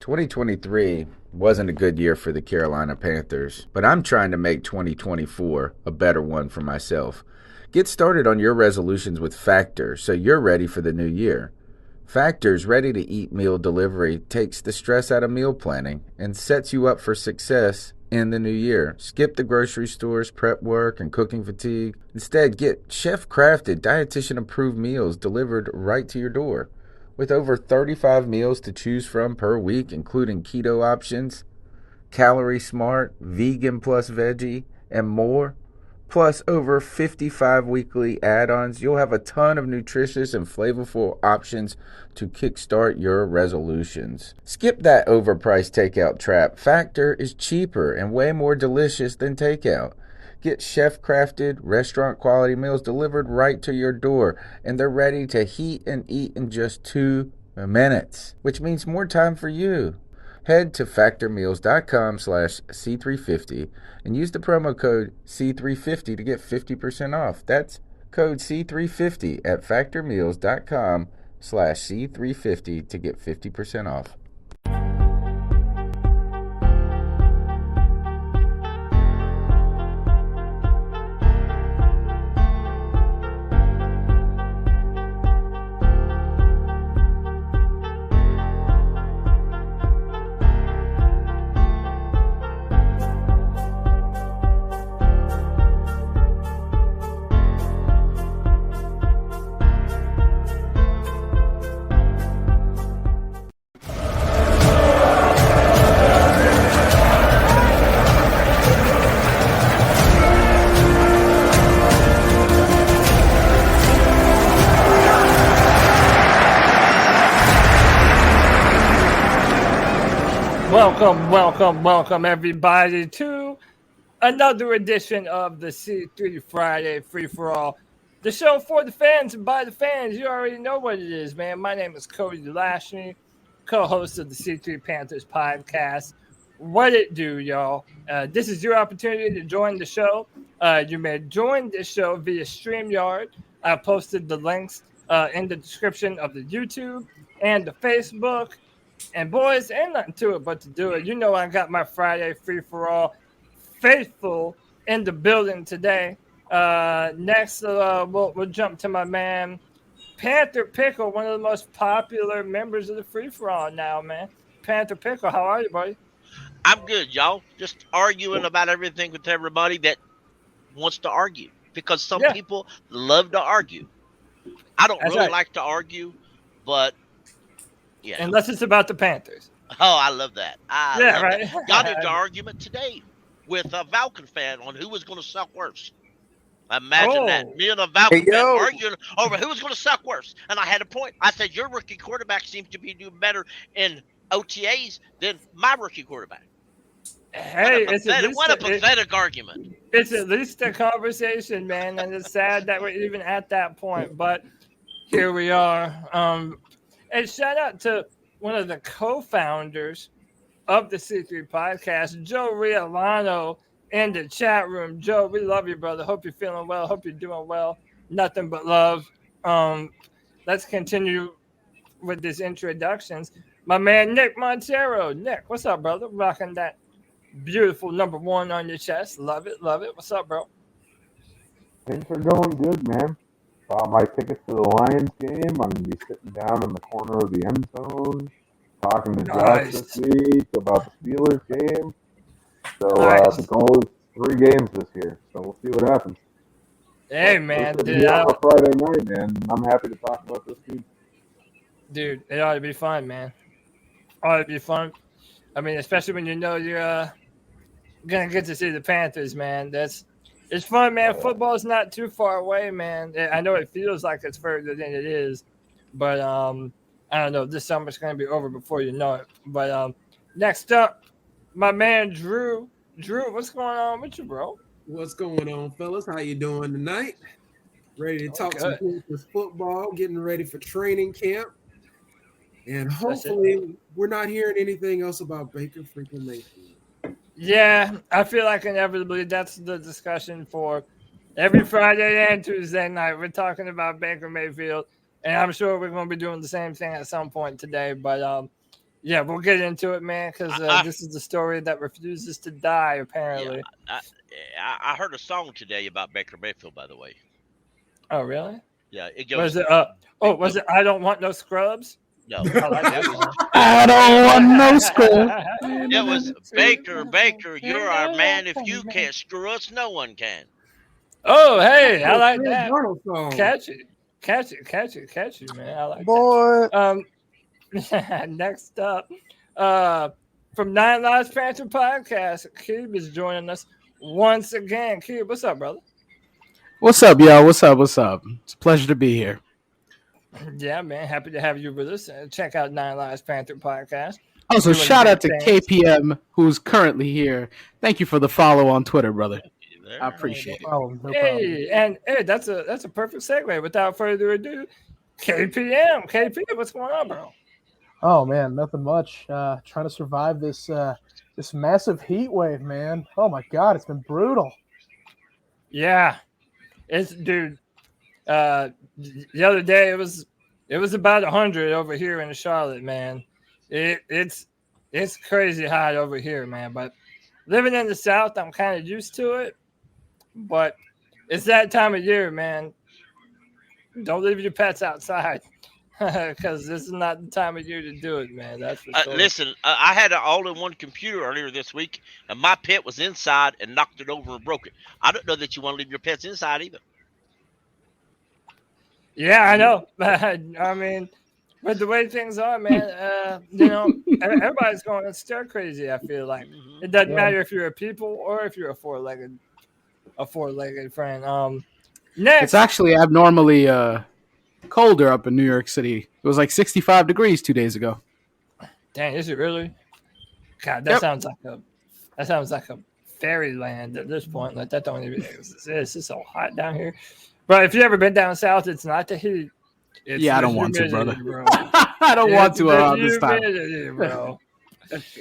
2023 wasn't a good year for the Carolina Panthers, but I'm trying to make 2024 a better one for myself. Get started on your resolutions with Factor so you're ready for the new year. Factor's ready-to-eat meal delivery takes the stress out of meal planning and sets you up for success in the new year. Skip the grocery stores, prep work, and cooking fatigue. Instead, get chef-crafted, dietitian-approved meals delivered right to your door. With over 35 meals to choose from per week, including keto options, calorie smart, vegan plus veggie, and more, plus over 55 weekly add-ons, you'll have a ton of nutritious and flavorful options to kickstart your resolutions. Skip that overpriced takeout trap. Factor is cheaper and way more delicious than takeout. Get chef-crafted, restaurant-quality meals delivered right to your door, and they're ready to heat and eat in just 2 minutes, which means more time for you. Head to factormeals.com/C350 and use the promo code C350 to get 50% off. That's code C350 at factormeals.com/C350 to get 50% off. Welcome everybody to another edition of the C3 Friday Free For All, the show for the fans and by the fans. You already know what it is, man. My name is Cody Lashley, co-host of the C3 Panthers podcast. What it do, y'all? This is your opportunity to join the show. You may join this show via Streamyard. I posted the links in the description of the YouTube and the Facebook. And boys, ain't nothing to it but to do it. You know I got my Friday free-for-all faithful in the building today. Next, we'll jump to my man, Panther Pickle, one of the most popular members of the free-for-all now, man. Panther Pickle, how are you, buddy? I'm good, y'all. Just arguing about everything with everybody that wants to argue. Because some people love to argue. I don't really like to argue, but... yeah. Unless it's about the Panthers. Oh, I love that. Right. Got into an argument today with a Falcon fan on who was going to suck worse. Imagine that. Me and a Falcon fan arguing over who was going to suck worse. And I had a point. I said, your rookie quarterback seems to be doing better in OTAs than my rookie quarterback. Hey, what a pathetic argument. It's at least a conversation, man. And it's sad that we're even at that point. But here we are. And shout out to one of the co-founders of the C3 podcast, Joe Riolano, in the chat room. Joe, we love you, brother. Hope you're feeling well. Hope you're doing well. Nothing but love. Let's continue with these introductions. My man, Nick Montero. Nick, what's up, brother? Rocking that beautiful number 1 on your chest. Love it. What's up, bro? Things are going good, man. Bought my tickets to the Lions game. I'm going to be sitting down in the corner of the end zone, talking to Josh this week about the Steelers game. So the goal is 3 games this year. So we'll see what happens. Hey, man. Dude, on a Friday night, man. I'm happy to talk about this team. Dude, it ought to be fun, man. Ought to be fun. I mean, especially when you know you're going to get to see the Panthers, man. It's fun, man. Football's not too far away, man. I know it feels like it's further than it is, but I don't know. This summer's going to be over before you know it. But next up, my man Drew. Drew, what's going on with you, bro? What's going on, fellas? How you doing tonight? Ready to talk some Panthers football, getting ready for training camp. And hopefully we're not hearing anything else about Baker freaking Mayfield. Yeah, I feel like inevitably that's the discussion for every Friday and Tuesday night. We're talking about Baker Mayfield, and I'm sure we're going to be doing the same thing at some point today. But Yeah, we'll get into it, man, because this is the story that refuses to die, apparently. Yeah, I heard a song today about Baker Mayfield, by the way. Oh, really? Yeah, it goes. Was it I Don't Want No Scrubs? No. I don't want no scrubs. It was Baker, you're our man. If you can't screw us, no one can. Oh, hey, I like that. Catch it, man. I like that. Next up, from Nine Lives Panther Podcast, Cube is joining us once again. Cube, what's up, brother? What's up, y'all? What's up? It's a pleasure to be here. Yeah, man. Happy to have you with us. Check out Nine Lives Panther Podcast. Also, shout out to KPM, who's currently here. Thank you for the follow on Twitter, brother. I appreciate it. No problem. That's a perfect segue. Without further ado, KPM, what's going on, bro? Oh man, nothing much. Trying to survive this massive heat wave, man. Oh my god, it's been brutal. Yeah, dude. The other day it was about 100 over here in Charlotte, man. It's crazy hot over here, man. But living in the South, I'm kind of used to it. But it's that time of year, man. Don't leave your pets outside. Because this is not the time of year to do it, man. That's for sure. Listen, I had an all-in-one computer earlier this week, and my pet was inside and knocked it over and broke it. I don't know that you want to leave your pets inside either. Yeah, I know. I mean, but the way things are, man, everybody's going stir crazy. I feel like it doesn't matter if you're a people or if you're a four-legged friend. Next, it's actually abnormally colder up in New York City. It was like 65 degrees 2 days ago. Dang, is it really? God, that sounds like a fairyland at this point. Like that don't even exist. It's so hot down here. But if you ever been down south, it's not the heat. I don't want to, brother. Bro. I don't want to around this time, bro.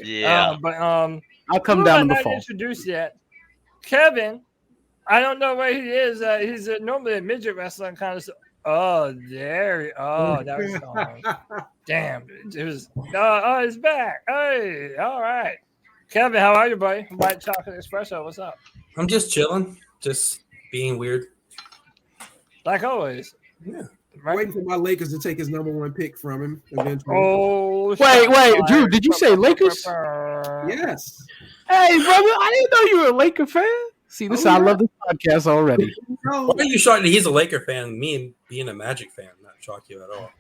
Yeah, but I'll come down in the fall. Introduced yet, Kevin? I don't know where he is. He's normally a midget wrestler kind of. Oh, there. Oh, that was gone. Damn. It was. Oh, he's back. Hey, all right. Kevin, how are you, buddy? White chocolate espresso. What's up? I'm just chilling, just being weird. Like always. Yeah. Right? Waiting for my Lakers to take his number one pick from him eventually. Oh, wait, Drew, did you say Lakers? Yes. Hey, brother, I didn't know you were a Laker fan. See, this I love this podcast already. Why are you shocked that he's a Laker fan? Me being a Magic fan, not shock you at all.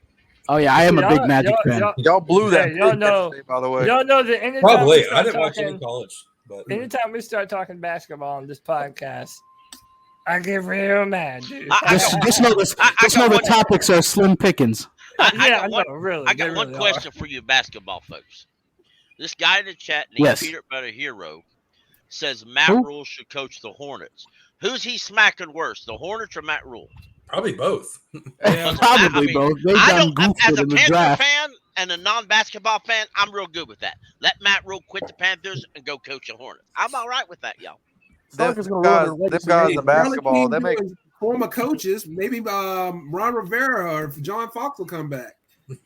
Oh yeah, I am a big Magic fan. Y'all blew that. Y'all know, by the way. Y'all know that anytime Probably. I didn't watch it in college. But anytime we start talking basketball on this podcast, I get real mad, dude. Just know the topics are slim pickings. I got really one question for you basketball folks. This guy in the chat named Peanut Butter Hero says Matt Rule should coach the Hornets. Who's he smacking worse, the Hornets or Matt Rule? Probably both. Probably both. They've done goofed as a in the Panther draft. fan and a non-basketball fan, I'm real good with that. Let Matt Rule quit the Panthers and go coach the Hornets. I'm all right with that, y'all. Them guys in basketball, they make former coaches. Maybe Ron Rivera or John Fox will come back.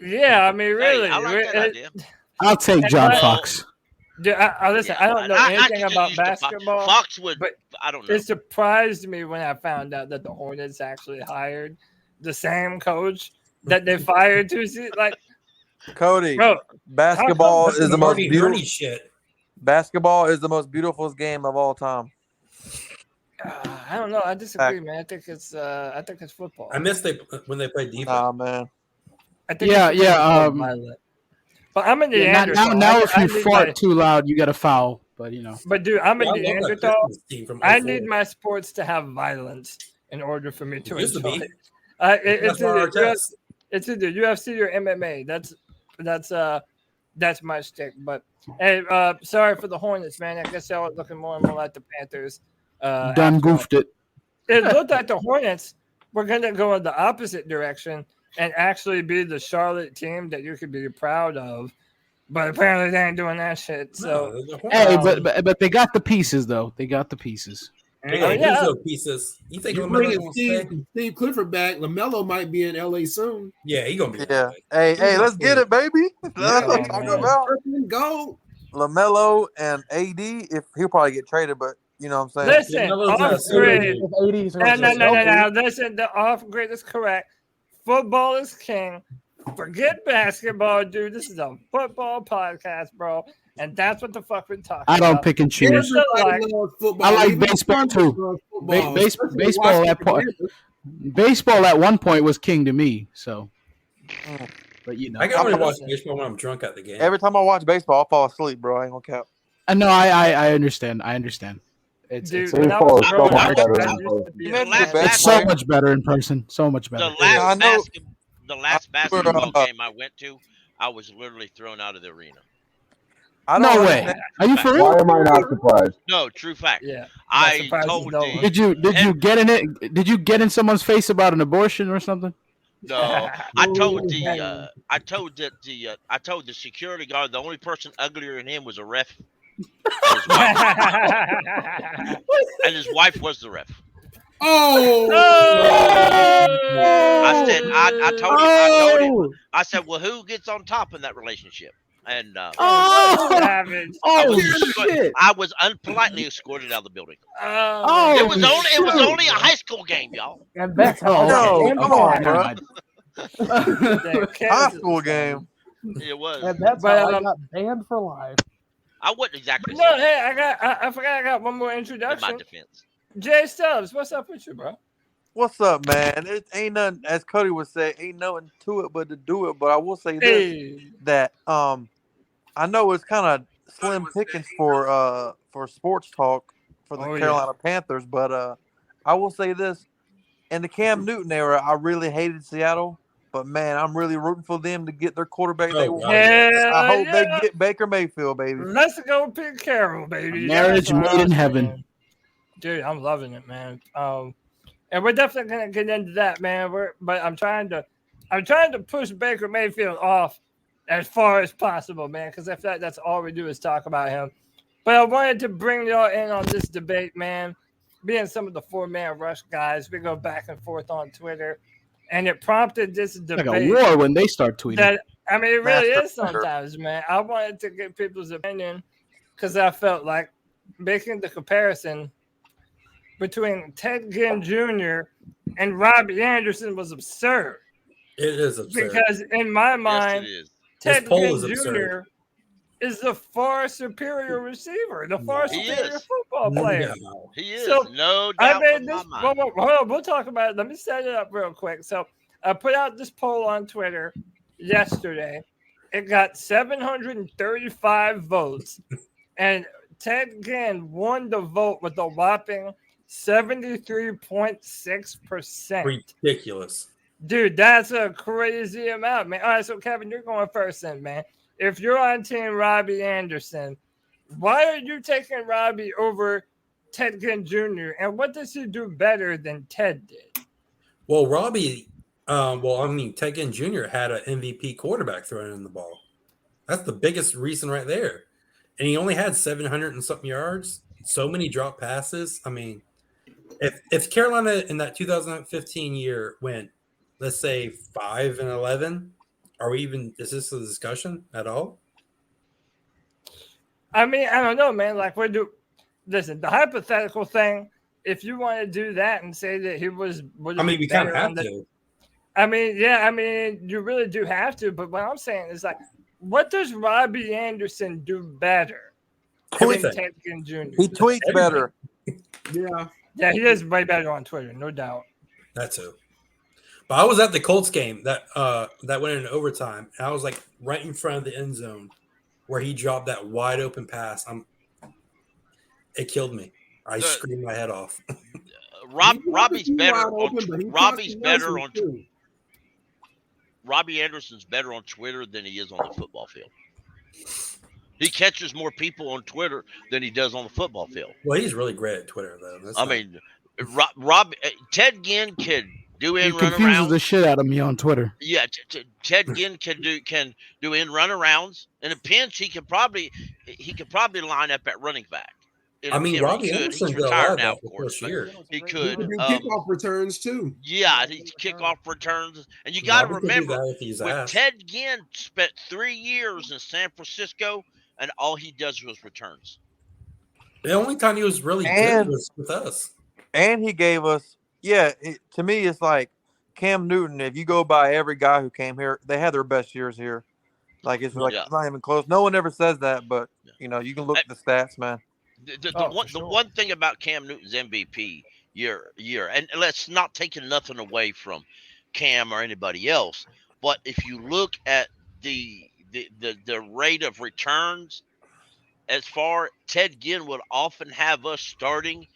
Yeah, I mean, really. Hey, I like that idea. I'll take John Fox. Dude, listen, I don't know anything about basketball. Fox would, but I don't know. It surprised me when I found out that the Hornets actually hired the same coach that they fired to see. Like, Cody, bro, basketball is the most beautiful shit. Basketball is the most beautiful game of all time. I don't know. I disagree, man. I think it's football. I miss when they played defense. Nah, man. I think But I'm a Neanderthal. Now if you fart too loud, you got a foul. But But dude, I'm a Neanderthal. I need my sports to have violence in order for me to enjoy it. It's either UFC or MMA. That's my stick. But hey, sorry for the Hornets, man. I guess I was looking more and more like the Panthers. Done goofed it. It looked like the Hornets were going to go in the opposite direction and actually be the Charlotte team that you could be proud of. But apparently they ain't doing that shit. So hey, but they got the pieces though. They got the pieces. They got Uzo pieces. You think you're LaMelo bringing gonna stay? Steve Clifford back? LaMelo might be in LA soon. Yeah, he gonna be. Yeah. Hey, let's get it, baby. That's what I'm talking about. Go. LaMelo and AD, if he'll probably get traded, but you know what I'm saying. Listen, off grid. No. Listen, the off grid is correct. Football is king. Forget basketball, dude. This is a football podcast, bro. And that's what the fuck we're talking about. I don't pick and choose. I like baseball too. Baseball at baseball at one point was king to me. So, but you know, I can only watch baseball when I'm drunk at the game. Every time I watch baseball, I'll fall asleep, bro. I ain't gonna cap. No, I understand. I understand. It's so much better in person. So much better. The last basketball game I went to, I was literally thrown out of the arena. No way. Are you for real? Why am I not surprised? No, true fact. Yeah. I told you. Did you get in it? Did you get in someone's face about an abortion or something? No, I told the security guard the only person uglier than him was a ref. And his wife was the ref. Oh! I said, I told him. I said, well, who gets on top in that relationship? And shit! I was unpolitely escorted out of the building. It was only a high school game, y'all. And that's come on, bro. High school game. It was. And that's how I got banned for life. I wasn't exactly. No, hey, I forgot I got one more introduction. In my defense. Jay Stubbs, what's up with you, bro? What's up, man? It ain't nothing, as Cody would say, ain't nothing to it but to do it. But I will say this, that I know it's kind of slim pickings for sports talk for the Carolina Panthers, but I will say this, in the Cam Newton era, I really hated Seattle. But, man, I'm really rooting for them to get their quarterback they want. I hope they get Baker Mayfield, baby. Let's go pick Carroll, baby. Marriage made in heaven. Dude, I'm loving it, man. And we're definitely gonna get into that, man. But I'm trying to push Baker Mayfield off as far as possible, man. Because if that's all we do is talk about him. But I wanted to bring y'all in on this debate, man. Being some of the 4-man rush guys, we go back and forth on Twitter, and it prompted this debate. Like a war when they start tweeting. It really is sometimes, man. I wanted to get people's opinion because I felt like making the comparison between Ted Ginn Jr. and Robby Anderson was absurd. It is absurd. Because in my mind, Ted Ginn Jr. is the far superior receiver, the far superior football player. No. He is. So, no doubt. We'll talk about it. Let me set it up real quick. So I put out this poll on Twitter yesterday. It got 735 votes. And Ted Ginn won the vote with a whopping 73.6%. Ridiculous. Dude, that's a crazy amount, man. All right, so Kevin, you're going first then, man. If you're on team Robby Anderson, why are you taking Robby over Ted Ginn Jr.? And what does he do better than Ted did? Well, Robby, Ted Ginn Jr. had an MVP quarterback throwing in the ball. That's the biggest reason right there. And he only had 700 and something yards, so many drop passes. I mean, if Carolina in that 2015 year went, let's say 5-11, is this a discussion at all? I mean, I don't know, man. Like, listen, the hypothetical thing, if you want to do that and say that he was, we kind of have to. I mean, yeah, you really do have to. But what I'm saying is, like, what does Robby Anderson do better than Ted Ginn Jr.? He tweets better. Yeah, he is way better on Twitter, no doubt. That too. But I was at the Colts game that went in overtime, and I was like right in front of the end zone where he dropped that wide open pass. It killed me. I screamed my head off. Robby Anderson's better on Twitter than he is on the football field. He catches more people on Twitter than he does on the football field. Well, he's really great at Twitter, though. Ted Ginn can do in run around. He confuses the shit out of me on Twitter. Yeah, Ted Ginn can do in run arounds. In a pinch, he could probably line up at running back. I mean, Robby Anderson He's did a lot retired of now, that of course. this year. He He could. could do kickoff returns too. Yeah, he's kickoff returns. And you got to Robby could do remember, that if he's when asked. Ted Ginn spent 3 years in San Francisco, and all he does was returns. The only time he was really good was with us. And he gave us, to me, it's like Cam Newton. If you go by every guy who came here, they had their best years here. Like it's not even close. No one ever says that, but you can look at the stats, man. The one thing about Cam Newton's MVP year, and let's not take nothing away from Cam or anybody else, but if you look at the rate of returns, as far Ted Ginn would often have us starting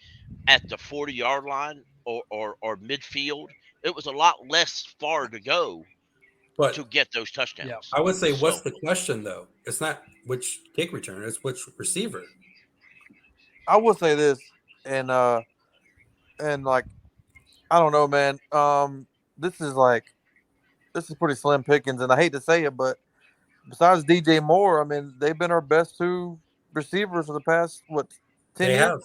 at the 40-yard line or midfield. It was a lot less far to go to get those touchdowns. Yeah. I would say, what's the question though? It's not which kick return; it's which receiver. I will say this, and like, I don't know, man. This is pretty slim pickings, and I hate to say it, but besides DJ Moore, I mean, they've been our best 2 receivers for the past 10 years.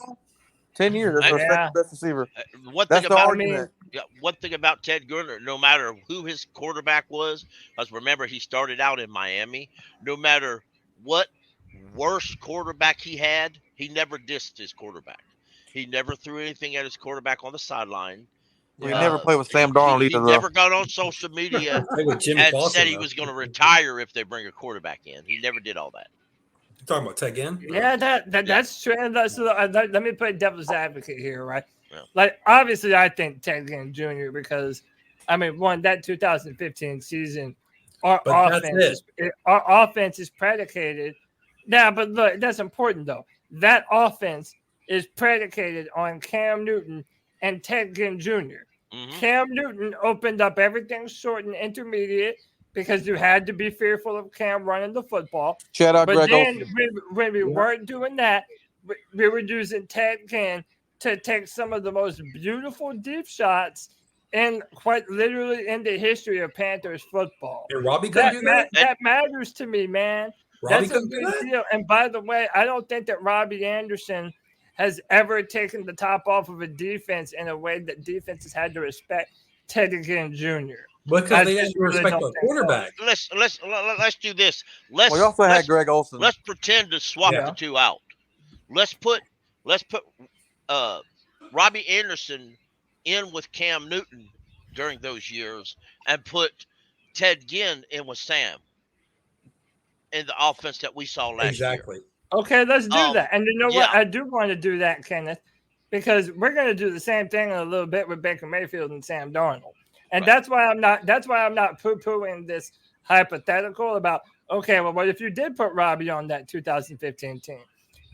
10 years. That's our second best receiver. One thing about Ted Ginn, no matter who his quarterback was, because remember he started out in Miami. No matter what worst quarterback he had, he never dissed his quarterback. He never threw anything at his quarterback on the sideline. He never played with Sam Darnold either. He never got on social media and said he was going to retire if they bring a quarterback in. He never did all that. You're talking about Ted Ginn? Yeah, that's true. Let me play devil's advocate here, right? Yeah. Like, obviously, I think Ted Ginn Jr. because, I mean, that 2015 season, our offense is predicated. Now, but look, that's important, though. That offense is predicated on Cam Newton and Ted Ginn Jr. Mm-hmm. Cam Newton opened up everything short and intermediate because you had to be fearful of Cam running the football. Shout out but Greg then when we weren't doing that, we were using Ted Ginn to take some of the most beautiful deep shots and quite literally in the history of Panthers football. And Robby couldn't do that? That matters to me, man. Robby That's a big deal. And by the way, I don't think that Robby Anderson has ever taken the top off of a defense in a way that defenses had to respect Ted Ginn Jr. Because they didn't respect the quarterback. Let's do this. We also had Greg Olsen. Let's pretend to swap the two out. Let's put Robby Anderson in with Cam Newton during those years and put Ted Ginn in with Sam in the offense that we saw last year. Okay, let's do that. And you know what? I do want to do that, Kenneth, because we're going to do the same thing in a little bit with Baker Mayfield and Sam Darnold. And that's why I'm not poo-pooing this hypothetical about, okay, well, what if you did put Robby on that 2015 team?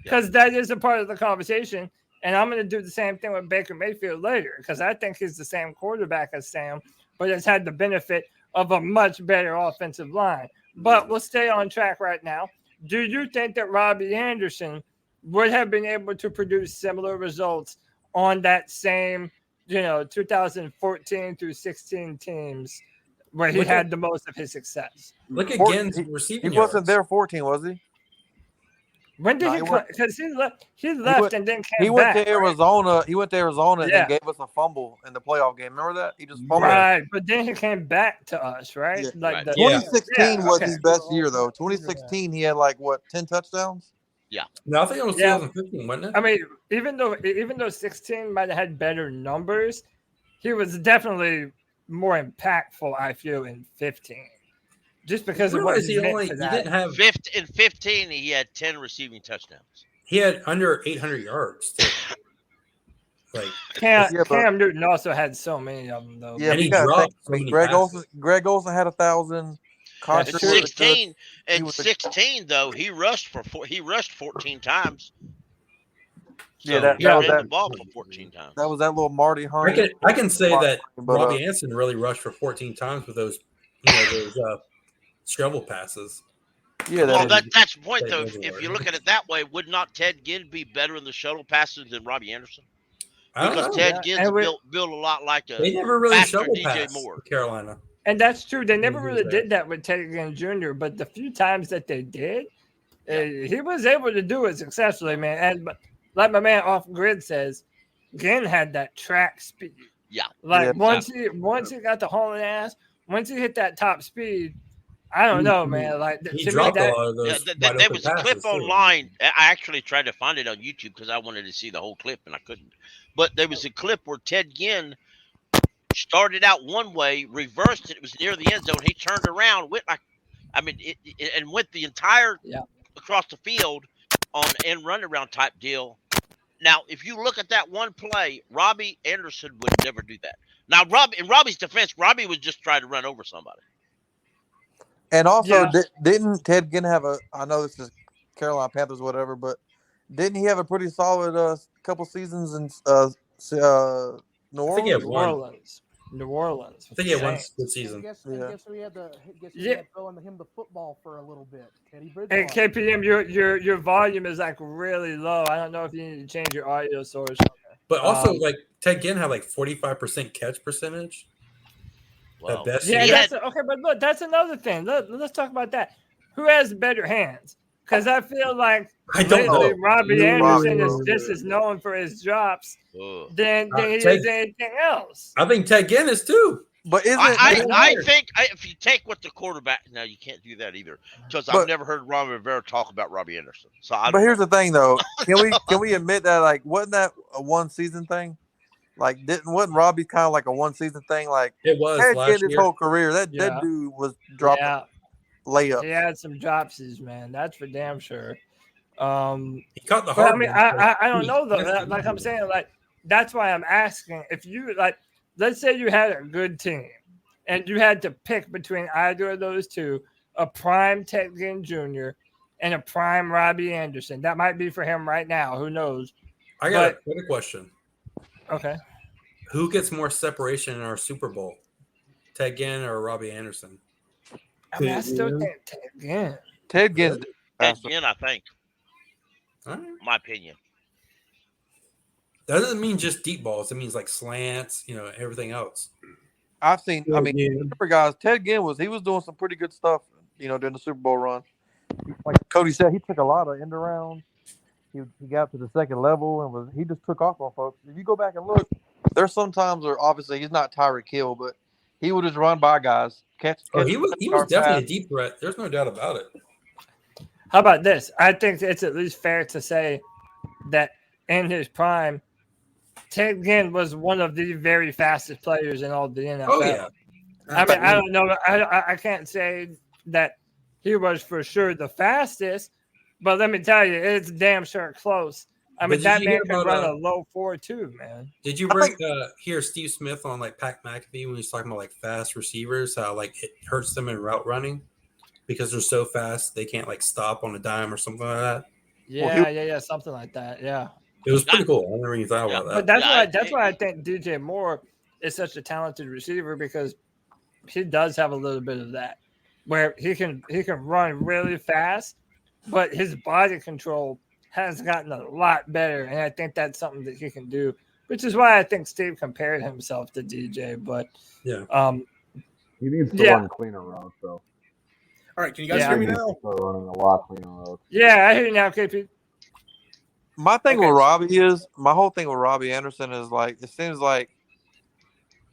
Because that is a part of the conversation. And I'm going to do the same thing with Baker Mayfield later because I think he's the same quarterback as Sam, but has had the benefit of a much better offensive line. But we'll stay on track right now. Do you think that Robby Anderson would have been able to produce similar results on that same, 2014 through 16 teams where he had the most of his success? Look at Ginn's receiving. He wasn't there 14, was he? When did he come? Because he left and then came back. He went to Arizona. He went to Arizona and gave us a fumble in the playoff game. Remember that? He just fumbled. Right, but then he came back to us, right? Yeah. Like 2016 was his best year, though. 2016, he had 10 touchdowns? Yeah. No, I think it was 2015, wasn't it? I mean, even though 16 might have had better numbers, he was definitely more impactful, I feel, in 15. Just because of what he didn't have. In 15, he had 10 receiving touchdowns. He had under 800 yards. Cam Newton also had so many of them, though. Yeah, and he dropped so many passes. Greg Olsen had 1,000. In 16, though, he rushed 14 times. So yeah, that was the ball for 14 times. That was that little Marty Hunt. I can say that Robby Anderson really rushed for 14 times with those, those shovel passes. Yeah, that's the point, though. If you look at it that way, would not Ted Ginn be better in the shuttle passes than Robby Anderson? Because Ted Ginn's built a lot like they never really shovel DJ Moore. Carolina. And that's true. They never really did that with Ted Ginn Jr., but the few times that they did, he was able to do it successfully, man. And like my man Off Grid says, Ginn had that track speed. Yeah. Like once he got the hauling ass, once he hit that top speed, I don't know, man. Like he dropped a lot of those. There was a clip online. I actually tried to find it on YouTube because I wanted to see the whole clip and I couldn't. But there was a clip where Ted Ginn started out one way, reversed it. It was near the end zone. He turned around, went and went the entire across the field on end run around type deal. Now, if you look at that one play, Robby Anderson would never do that. Now, in Robbie's defense, Robby was just trying to run over somebody. And also, didn't Ted Ginn have I know this is Carolina Panthers, whatever, but didn't he have a pretty solid couple seasons in New Orleans? New Orleans. I think he had one good season. I guess we had throwing him the football for a little bit. Hey, KPM, your volume is like really low. I don't know if you need to change your audio source. But also, like Ted Ginn had like 45% catch percentage. Wow. At best. Yeah, okay, but look, that's another thing. Let's talk about that. Who has better hands? Because I feel like Robby Anderson is just as known for his drops than he is anything else. I think Ted Ginn is too. But I think if you take what the quarterback, now you can't do that either because I've never heard Ron Rivera talk about Robby Anderson. But here's the thing, though, can we admit that like wasn't that a one season thing? Like wasn't Robby kind of like a one season thing? Like it was last year. His whole career. That dude was dropping layups. He had some dropsies, man. That's for damn sure. He caught the hard. I mean, I don't know though. Like I'm saying, like that's why I'm asking if you like. Let's say you had a good team, and you had to pick between either of those two, a prime Ted Ginn Jr. and a prime Robby Anderson. That might be for him right now. Who knows? I got a better question. Okay. Who gets more separation in our Super Bowl? Ted Ginn or Robby Anderson? I mean, I still think Ted Ginn. Ted Ginn, I think. My opinion. That doesn't mean just deep balls. It means like slants, everything else. I've seen. I mean, guys, Ted Ginn was doing some pretty good stuff, during the Super Bowl run. Like Cody said, he took a lot of end arounds. He got to the second level and he just took off on folks. If you go back and look, there's some times where obviously he's not Tyreek Hill, but he would just run by guys. He was definitely a deep threat. There's no doubt about it. How about this? I think it's at least fair to say that in his prime, Ted Ginn was one of the very fastest players in all the NFL. Oh, yeah. I mean, I don't know. I can't say that he was for sure the fastest, but let me tell you, it's damn sure close. I mean, that man can run a low 4.2, man. Did you hear Steve Smith on like Pat McAfee when he's talking about like fast receivers, how like it hurts them in route running because they're so fast they can't like stop on a dime or something like that? Yeah, something like that. Yeah. It was pretty cool. I never even thought about that. But that's why I think DJ Moore is such a talented receiver because he does have a little bit of that, where he can run really fast, but his body control has gotten a lot better, and I think that's something that he can do, which is why I think Steve compared himself to DJ. But he needs to run cleaner routes, though. All right, can you guys hear me now? Running a lot cleaner routes. Yeah, I hear you now, KP. My thing with Robby my whole thing with Robby Anderson is like, it seems like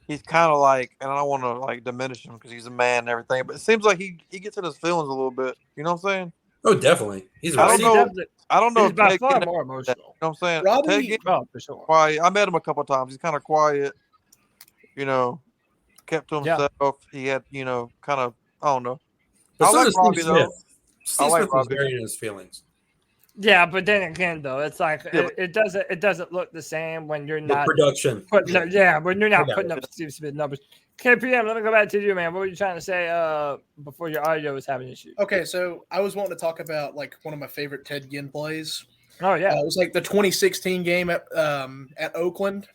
he's kind of like, and I don't want to like diminish him because he's a man and everything, but it seems like he gets in his feelings a little bit. You know what I'm saying? Oh, definitely. He's I don't know. He's by far more emotional. You know what I'm saying? Robby, for sure. Quiet. I met him a couple of times. He's kind of quiet. Kept to himself. Yeah. He had, kind of, I don't know. But I like Robby though. Steve Smith was very in his feelings. Yeah, but then again, though, it's like it doesn't look the same when you're not production. When you're not putting up Steve Smith numbers. KPM, let me go back to you, man. What were you trying to say before your audio was having issues? Okay, so I was wanting to talk about like one of my favorite Ted Ginn plays. Oh yeah, it was like the 2016 game at Oakland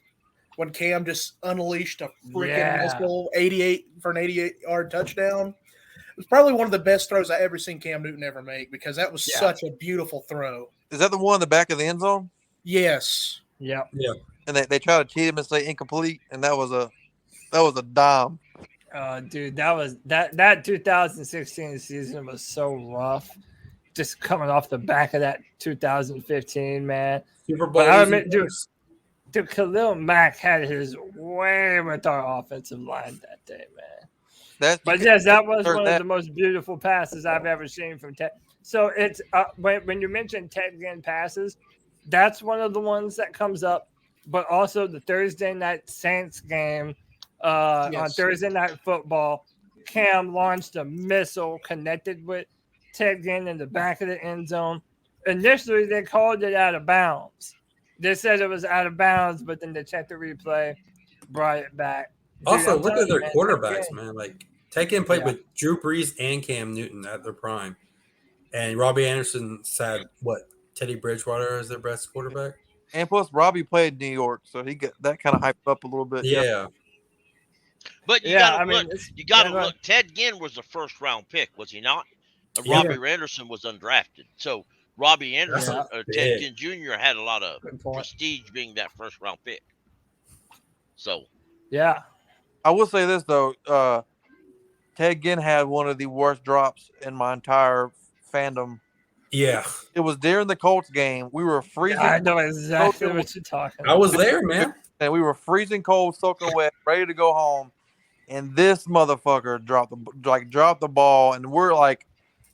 when Cam just unleashed a freaking missile 88 for an 88-yard touchdown. It was probably one of the best throws I ever seen Cam Newton ever make because that was such a beautiful throw. Is that the one in the back of the end zone? Yes. Yeah. And they try to cheat him and say incomplete, and that was a dime. Dude, that 2016 season was so rough. just coming off the back of that 2015, man. Super Bowl. But I admit, dude, Khalil Mack had his way with our offensive line that day, man. But yes, that was one of the most beautiful passes I've ever seen from Ted. So it's when you mentioned Ted Ginn passes, that's one of the ones that comes up. But also the Thursday night Saints game on Thursday Night Football, Cam launched a missile connected with Ted Ginn in the back of the end zone. Initially, they called it out of bounds. They said it was out of bounds, but then they checked the replay, brought it back. Also, look at their quarterbacks, man. Like, Ted Ginn played with Drew Brees and Cam Newton at their prime. And Robby Anderson said, Teddy Bridgewater as their best quarterback? And plus, Robby played New York, so he got that kind of hyped up a little bit. Yeah. But you gotta look. Ted Ginn was a first-round pick, was he not? Robby Anderson was undrafted. So Robby Anderson, Ted Ginn Jr. had a lot of prestige being that first-round pick. So. Yeah. I will say this, though. Ted Ginn had one of the worst drops in my entire fandom. Yeah. It was during the Colts game. We were freezing. I know exactly what you're talking about. I was there, man. And we were freezing cold, soaking wet, ready to go home. And this motherfucker dropped the ball. And we're like,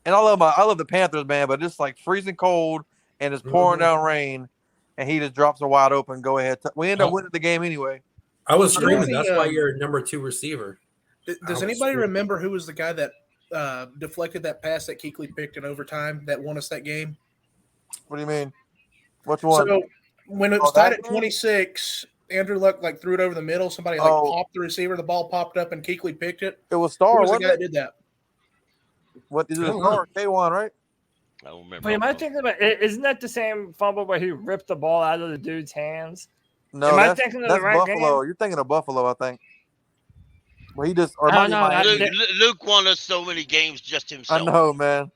and I love the Panthers, man, but just like freezing cold and it's pouring down rain. And he just drops a wide open, go ahead. We end up winning the game anyway. I was screaming. That's why you're number 2 receiver. Does anybody remember who was the guy that deflected that pass that Kuechly picked in overtime that won us that game? What do you mean? Which one? So when it was tied at 26, Andrew Luck threw it over the middle. Somebody popped the receiver. The ball popped up and Kuechly picked it. It was Star. Who was the guy that did that? What is it? Star K1, right? I don't remember. But am I thinking about? Isn't that the same fumble where he ripped the ball out of the dude's hands? No, am I thinking of the right Buffalo. game? You're thinking of Buffalo, I think. Well, he just Luke won us so many games just himself. I know, man.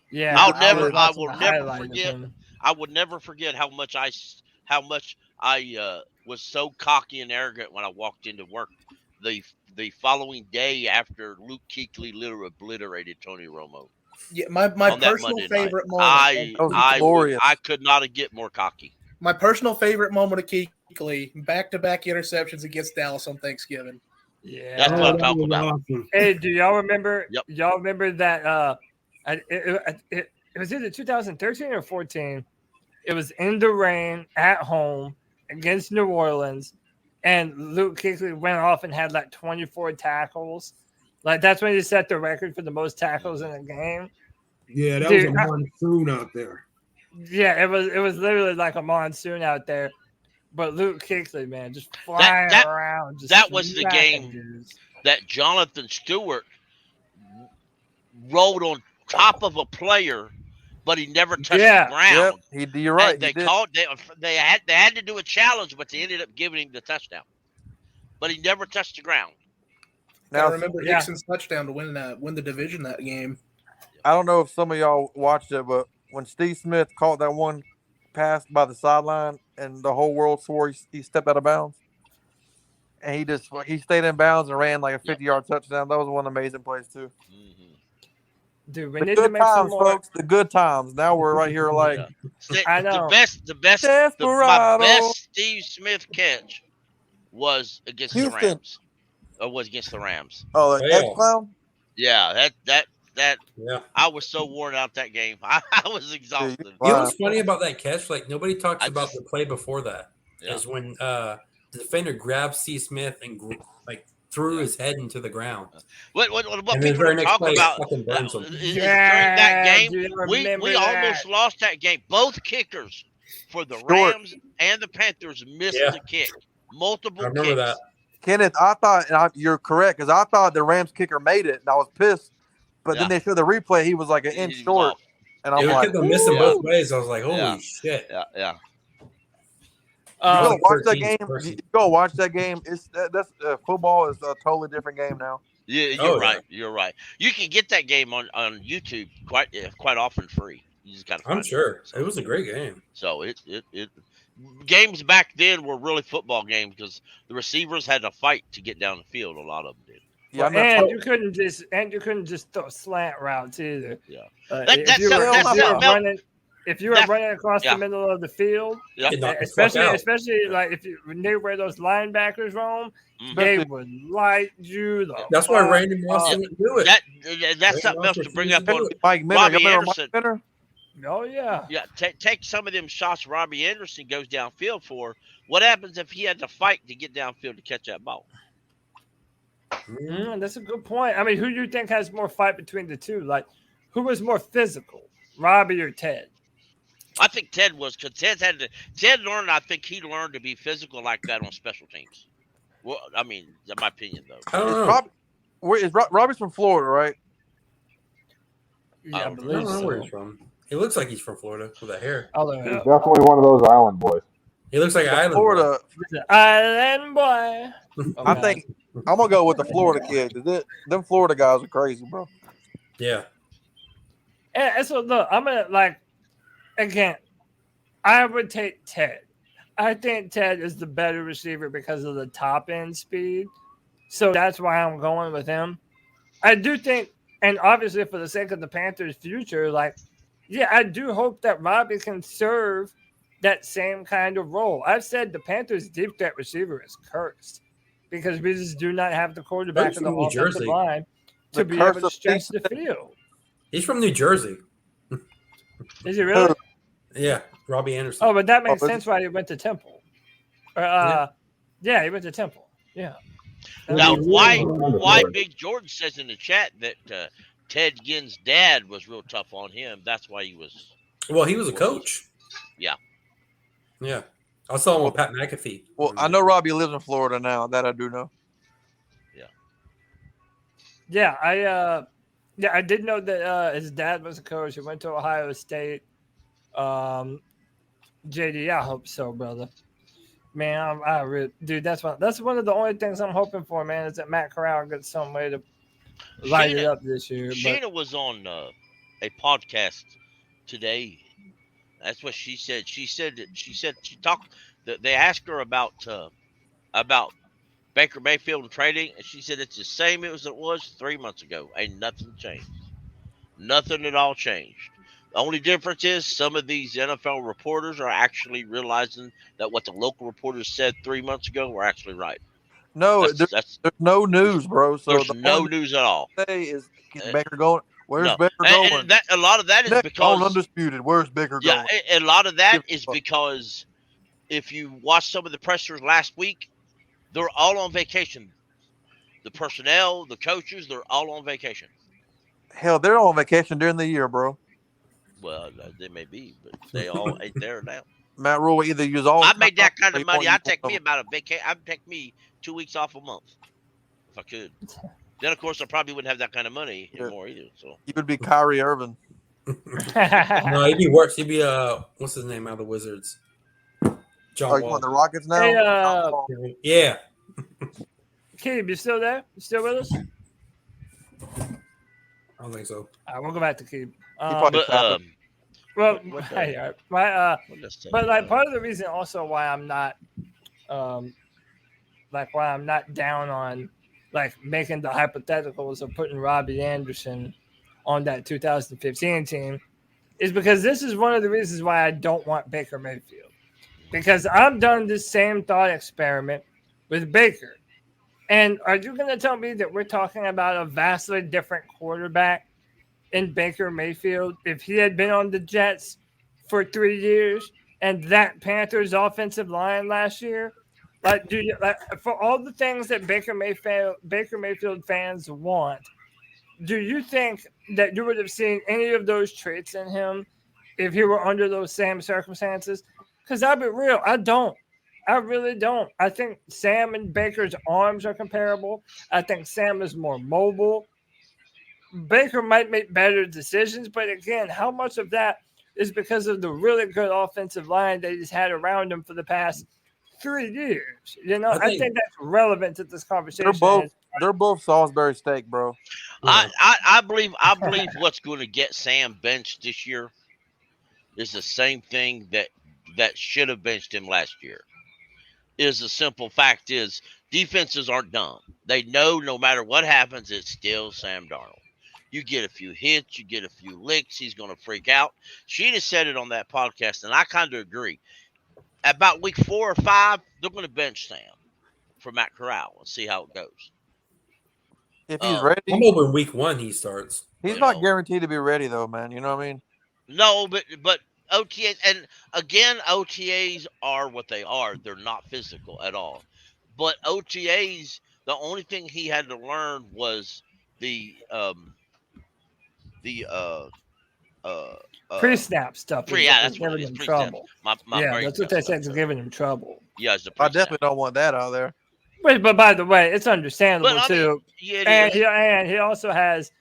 Yeah, I will never forget how much I was so cocky and arrogant when I walked into work the following day after Luke Kuechly literally obliterated Tony Romo. Yeah, my personal favorite moment. I could not get more cocky. My personal favorite moment of Kuechly, back-to-back interceptions against Dallas on Thanksgiving. Yeah, that's what I'm talking about. Awesome. Hey, do y'all remember? Yep. Y'all remember that? It was either 2013 or 14. It was in the rain at home against New Orleans, and Luke Kuechly went off and had 24 tackles. That's when he set the record for the most tackles in a game. Yeah, that was a monsoon out there. Yeah, it was literally like a monsoon out there. But Luke Kuechly, man, just flying around. That was the game that Jonathan Stewart rolled on top of a player, but he never touched the ground. Yep. You're right. And they had to do a challenge, but they ended up giving him the touchdown. But he never touched the ground. Now I remember Hickson's touchdown to win the division that game. I don't know if some of y'all watched it, but when Steve Smith caught that one pass by the sideline and the whole world swore he stepped out of bounds, and he stayed in bounds and ran like a 50-yard touchdown. That was one amazing plays too. Dude, we the need good to make times, some more. folks. The good times. Now we're right here like I know. My best Steve Smith catch was against the Rams. Or was against the Rams. Oh, that clown? Yeah, that yeah. I was so worn out that game. I was exhausted. You know what's funny about that catch? Nobody talks about the play before that. Is when the defender grabbed C. Smith and threw his head into the ground. What people are talking about during that game, we almost lost that game. Both kickers for the Rams and the Panthers missed the kick. Multiple kicks. I remember that. Kenneth, I thought you're correct because I thought the Rams kicker made it and I was pissed. But then they showed the replay. He was like an inch short, and I'm like, missing both ways. I was like, holy shit! Yeah. You go watch that game. You go watch that game. That's football is a totally different game now. Yeah, you're right. You're right. You can get that game on YouTube quite often free. You just got to. I'm sure it was a great game. So it games back then were really football games because the receivers had to fight to get down the field. A lot of them did. Yeah, and you couldn't just throw slant routes either. Yeah, if you were running across the middle of the field, especially like if you near where those linebackers roam, they would light you. That's why Randy Moss didn't do it. That's something else to bring up on Robby Anderson. Oh yeah, yeah. Take some of them shots Robby Anderson goes downfield for. What happens if he had to fight to get downfield to catch that ball? That's a good point. I mean, who do you think has more fight between the two? Like, who was more physical, Robby or Ted? I think Ted was, because Ted learned. I think he learned to be physical like that on special teams. Well, I mean, in my opinion, though. Robby's from Florida, right? Yeah, I don't know where he's from. He looks like he's from Florida with the hair. He's definitely one of those island boys. He looks like an island Florida boy. Island boy. I think I'm gonna go with the Florida kid. Them Florida guys are crazy, bro. Yeah. And so look, I'm gonna again. I would take Ted. I think Ted is the better receiver because of the top end speed. So that's why I'm going with him. I do think, and obviously for the sake of the Panthers' future, I do hope that Robby can serve that same kind of role. I've said the Panthers' deep threat receiver is cursed because we just do not have the quarterback of the offensive line to be able to stretch the field. He's from New Jersey. Is he really? Yeah, Robby Anderson. Oh, but that makes sense why he went to Temple. Yeah, he went to Temple. Yeah. Now, why Big Jordan says in the chat that Ted Ginn's dad was real tough on him. That's why he was. Well, he was a coach. Yeah. Yeah. I saw him with Pat McAfee. Well, I know Robby lives in Florida now. That I do know. Yeah. I did know that his dad was a coach. He went to Ohio State. JD, I hope so, brother. Man, dude, that's one of the only things I'm hoping for, man, is that Matt Corral gets some way to light it up this year. Sheena was on a podcast today. That's what she said. She talked. They asked her about Baker Mayfield and trading, and she said it's the same as it was 3 months ago. Ain't nothing changed. Nothing at all changed. The only difference is some of these NFL reporters are actually realizing that what the local reporters said 3 months ago were actually right. No, there's no news, bro. So there's no news at all. Is Baker going? Where's Baker going? And a lot of that is because undisputed. Where's Baker going? Yeah, a lot of that is because if you watch some of the pressers last week, they're all on vacation. The personnel, the coaches, they're all on vacation. Hell, they're on vacation during the year, bro. Well, they may be, but they all ain't there now. Matt Rule either use all. I made that kind of money. I'd take me about a vacation. I'd take me 2 weeks off a month if I could. Then, of course, I probably wouldn't have that kind of money anymore either. So you would be Kyrie Irving. No, he'd be worse. He'd be what's his name out of the Wizards? John Wall. The Rockets now. Yeah. Keeb, you still there? You still with us? I don't think so. All right, we'll go back to Keeb. But part of the reason also why I'm not, why I'm not down on making the hypotheticals of putting Robby Anderson on that 2015 team is because this is one of the reasons why I don't want Baker Mayfield. Because I've done this same thought experiment with Baker. And are you going to tell me that we're talking about a vastly different quarterback in Baker Mayfield if he had been on the Jets for 3 years and that Panthers offensive line last year? For all the things that Baker Mayfield fans want, do you think that you would have seen any of those traits in him if he were under those same circumstances? Because I'll be real, I don't. I really don't. I think Sam and Baker's arms are comparable. I think Sam is more mobile. Baker might make better decisions, but again, how much of that is because of the really good offensive line that he's had around him for the past 3 years? I think that's relevant to this conversation. They're both Salisbury steak, bro. I believe what's going to get Sam benched this year is the same thing that should have benched him last year. is the simple fact is defenses aren't dumb. They know no matter what happens, it's still Sam Darnold. You get a few hits, you get a few licks, he's going to freak out. Sheena said it on that podcast, and I kind of agree. About week 4 or 5, they're going to bench Sam for Matt Corral and see how it goes. If he's ready, I'm hoping week 1 he starts. He's not guaranteed to be ready though, man. You know what I mean? No, but OTAs, and again, OTAs are what they are. They're not physical at all. But OTAs, the only thing he had to learn was the pre-snap stuff. Yeah, that's what it is. Trouble. That's what they said is giving him trouble. Yeah, I definitely don't want that out there. But by the way, it's understandable too. Yeah, and he also has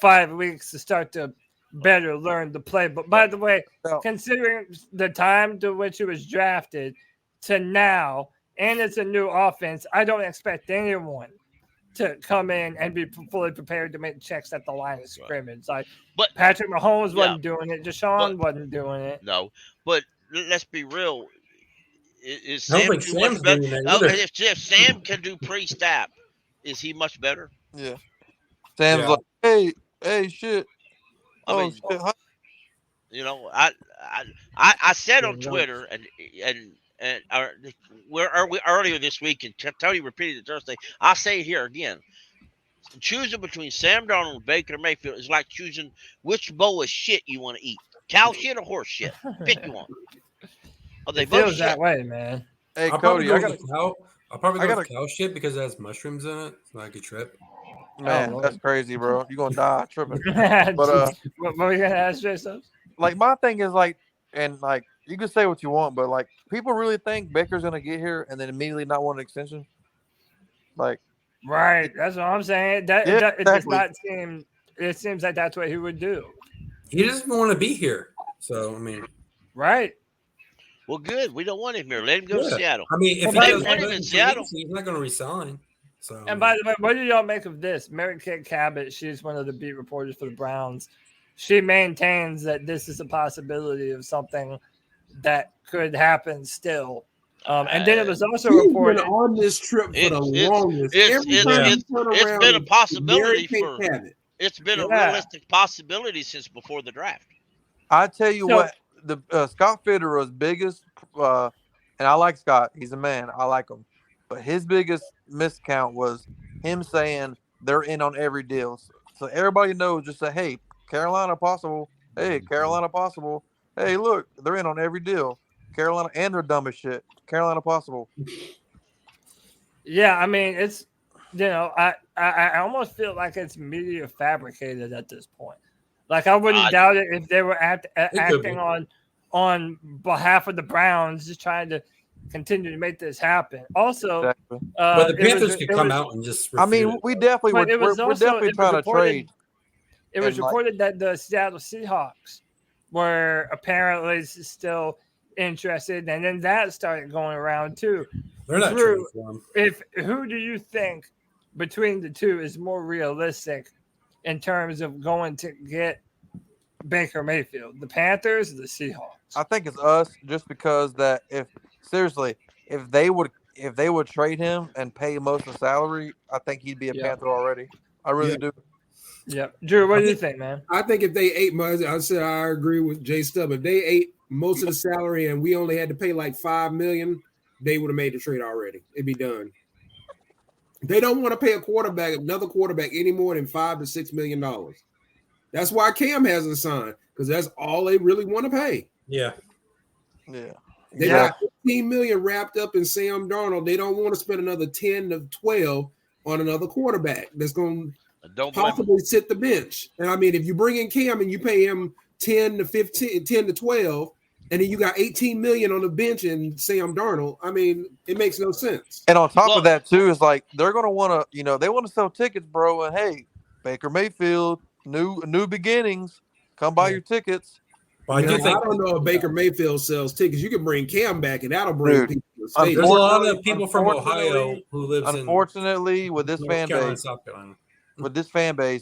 5 weeks to start to better learn the play. But by the way, considering the time to which he was drafted to now, and it's a new offense, I don't expect anyone to come in and be fully prepared to make checks at the line of scrimmage. But Patrick Mahomes wasn't doing it. Deshaun wasn't doing it. No, but let's be real. Is I Sam don't think Sam's doing that either. If Sam can do pre-snap, is he much better? Yeah. Sam's like, hey, shit. Shit. You know, I said on Twitter and earlier this week, and Tony repeated it Thursday. I say it here again. Choosing between Sam Darnold and Baker Mayfield is like choosing which bowl of shit you want to eat. Cow shit or horse shit. Pick one. Oh, they both that way, man. Hey, I'll Cody, probably go with cow shit because it has mushrooms in it. So I could trip. Man, that's crazy, bro. You're going to die tripping. But what were you going to ask, Jason? Like, my thing is, like, and, like, you can say what you want, but, like, people really think Baker's going to get here and then immediately not want an extension? Like. Right. That's what I'm saying. It does not seem – it seems like that's what he would do. He doesn't want to be here. So, I mean. Right. Well, good. We don't want him here. Let him go to Seattle. I mean, if he does want him in Seattle, he's not going to resign. So. And by the way, what do y'all make of this? Mary Kate Cabot, she's one of the beat reporters for the Browns. She maintains that this is a possibility of something that could happen still. And then it was also reported on this trip for the longest. It's been a possibility for Cabot. It's been a realistic possibility since before the draft. I tell you what. The Scott Fitterer's biggest, and I like Scott. He's a man. I like him. But his biggest miscount was him saying they're in on every deal. So everybody knows, just say, hey, Carolina possible. Hey, Carolina possible. Hey, look, they're in on every deal. Carolina, and they're dumb as shit. Carolina possible. Yeah, I mean, it's, I almost feel like it's media fabricated at this point. Like, I wouldn't doubt it if they were acting on behalf of the Browns, just trying to continue to make this happen. Also, but the Panthers could come out and just refute. I mean, we definitely we're definitely trying to trade. It was reported that the Seattle Seahawks were apparently still interested, and then that started going around too. They're not trading for him. Who do you think between the two is more realistic in terms of going to get Baker Mayfield, the Panthers or the Seahawks? I think it's us, just because that if they would trade him and pay most of the salary, I think he'd be a Panther already. I really do. Yeah, Drew, what do you think, man? I think if they ate most, I agree with Jay Stubb. If they ate most of the salary and we only had to pay like $5 million, they would have made the trade already. It'd be done. They don't want to pay another quarterback any more than $5 to $6 million. That's why Cam hasn't signed, because that's all they really want to pay. Yeah. They got $15 million wrapped up in Sam Darnold. They don't want to spend another 10 to 12 on another quarterback that's going to possibly sit the bench. And I mean, if you bring in Cam and you pay him 10 to 12, and then you got $18 million on the bench and Sam Darnold, I mean, it makes no sense. And on top of that, too, is like they're going to want to, they want to sell tickets, bro. And hey, Baker Mayfield, new beginnings, come buy your tickets. I don't know if Baker Mayfield sells tickets. You can bring Cam back, and that'll bring people to the stadium. There's a lot of people from Ohio who live unfortunately, with this fan base,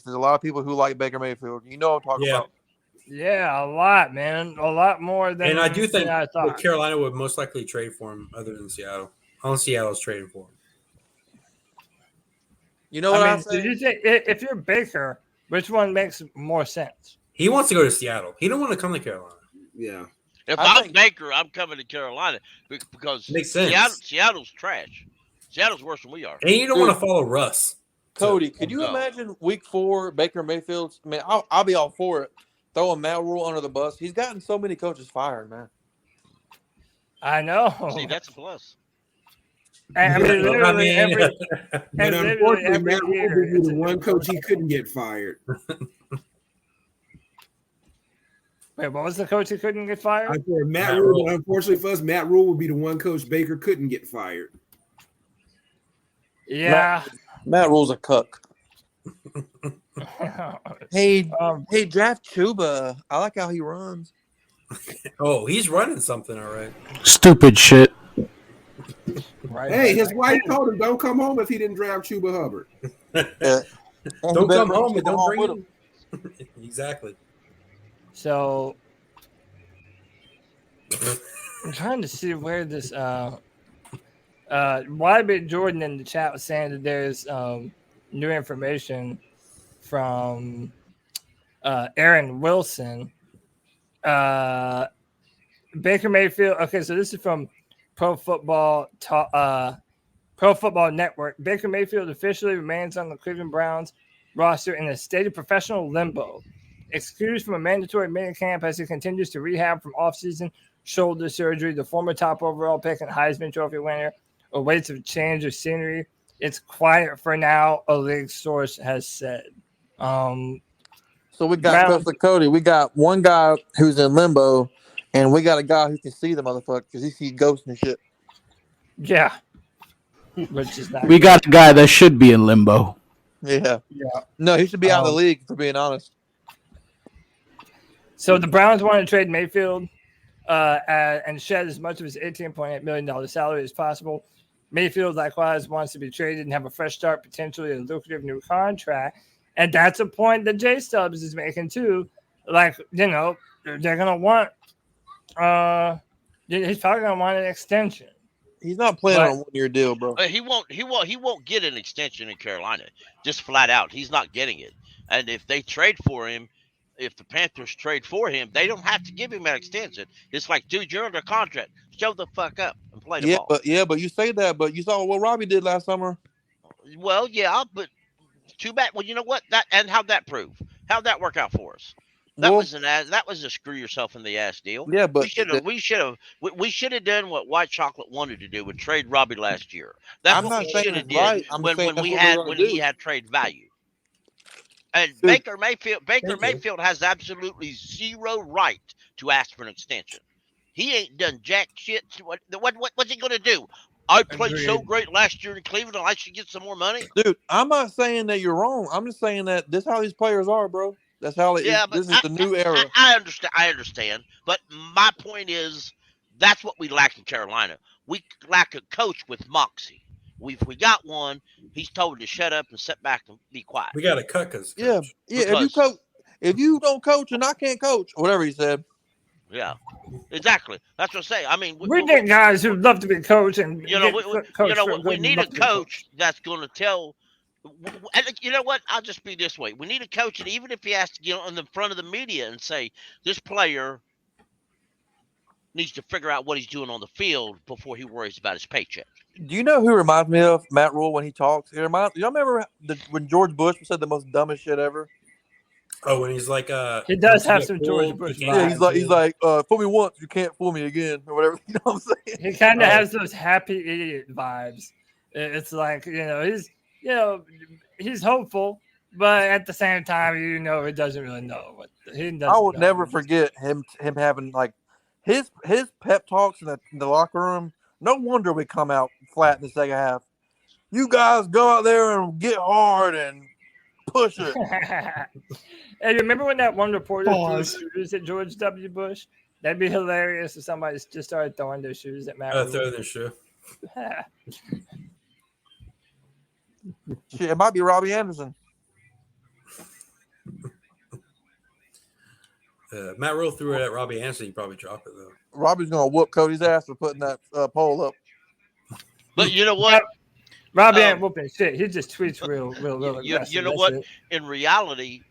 there's a lot of people who like Baker Mayfield. You know what I'm talking about. Yeah, a lot, man. A lot more than. And I do think Carolina would most likely trade for him, other than Seattle. Unless Seattle's trading for him. You know what I I mean, say? if you're Baker, which one makes more sense? He wants to go to Seattle. He don't want to come to Carolina. Yeah. If I'm Baker, I'm coming to Carolina because Makes sense. Seattle's trash. Seattle's worse than we are. And you don't want to follow Russ. Cody, could you imagine Week 4 Baker Mayfield? I mean, I'll be all for it. Throwing Matt Rule under the bus. He's gotten so many coaches fired, man. I know. See, that's a plus. I mean, literally every, But unfortunately, Matt Rule would be the one coach he couldn't get fired. Wait, what was the coach who couldn't get fired? I said Matt Rule. But unfortunately for us, Matt Rule would be the one coach Baker couldn't get fired. Yeah. Matt Rule's a cuck. Hey, draft Chuba. I like how he runs. Oh, he's running something, all right. Stupid shit. Right. Hey, his wife told him don't come home if he didn't draft Chuba Hubbard. Don't come home and don't bring him. Exactly. So I'm trying to see where this YB Jordan in the chat was saying that there's new information from Aaron Wilson. Baker Mayfield. Okay, so this is from Pro Football Network. Baker Mayfield officially remains on the Cleveland Browns roster in a state of professional limbo, excused from a mandatory minicamp as he continues to rehab from offseason shoulder surgery. The former top overall pick and Heisman Trophy winner awaits a change of scenery. It's quiet for now, a league source has said. So we got Cody. We got one guy who's in limbo, and we got a guy who can see the motherfucker because he sees ghosts and shit. Yeah. Which is not We got a guy that should be in limbo. Yeah. No, he should be out of the league, for being honest. So the Browns want to trade Mayfield and shed as much of his $18.8 million salary as possible. Mayfield likewise wants to be traded and have a fresh start, potentially a lucrative new contract. And that's a point that J Stubbs is making too. Like, they're going to want he's probably going to want an extension. He's not playing on a one-year deal, bro. He won't get an extension in Carolina. Just flat out, he's not getting it. And if they trade for him, if the Panthers trade for him, they don't have to give him an extension. It's like, dude, you're under contract. Show the fuck up and play the ball. But you say that, but you saw what Robby did last summer. Well, yeah, but too bad. Well, you know what? How'd that prove? How'd that work out for us? That was a screw yourself in the ass deal. Yeah, but we should have done what White Chocolate wanted to do and trade Robby last year. That's what we should have did when he had trade value. And Baker Mayfield has absolutely zero right to ask for an extension. He ain't done jack shit. What's he gonna do? I played so great last year in Cleveland. I should get some more money. Dude, I'm not saying that you're wrong. I'm just saying that this is how these players are, bro. That's how it is. This is the new era. I understand. But my point is, that's what we lack in Carolina. We lack a coach with moxie. We got one. He's told to shut up and sit back and be quiet. We got to cut because if you don't coach and I can't coach, whatever he said. Yeah, exactly. That's what I say. I mean, we get guys who'd love to be coached, and we need a coach that's going to tell. And you know what? I'll just be this way. We need a coach, and even if he has to get on the front of the media and say this player needs to figure out what he's doing on the field before he worries about his paycheck. Do you know who reminds me of Matt Rule when he talks? Y'all remember when George Bush said the most dumbest shit ever? Oh, and he's like, he does have some George Bush. Yeah, he's like, fool me once, you can't fool me again, or whatever. You know what I'm saying? He kind of has those happy idiot vibes. It's like, he's hopeful, but at the same time, he doesn't really know what he does. I will never forget him having like his pep talks in the locker room. No wonder we come out flat in the second half. You guys go out there and get hard and push it. Hey, remember when that one reporter threw shoes at George W. Bush? That'd be hilarious if somebody just started throwing their shoes at Matt. Throw their shoe. Shit, it might be Robby Anderson. Matt Rule threw it at Robby Anderson. He probably dropped it though. Robbie's gonna whoop Cody's ass for putting that pole up. But you know what? Robby ain't whooping shit. He just tweets real aggressive. You know what? In reality,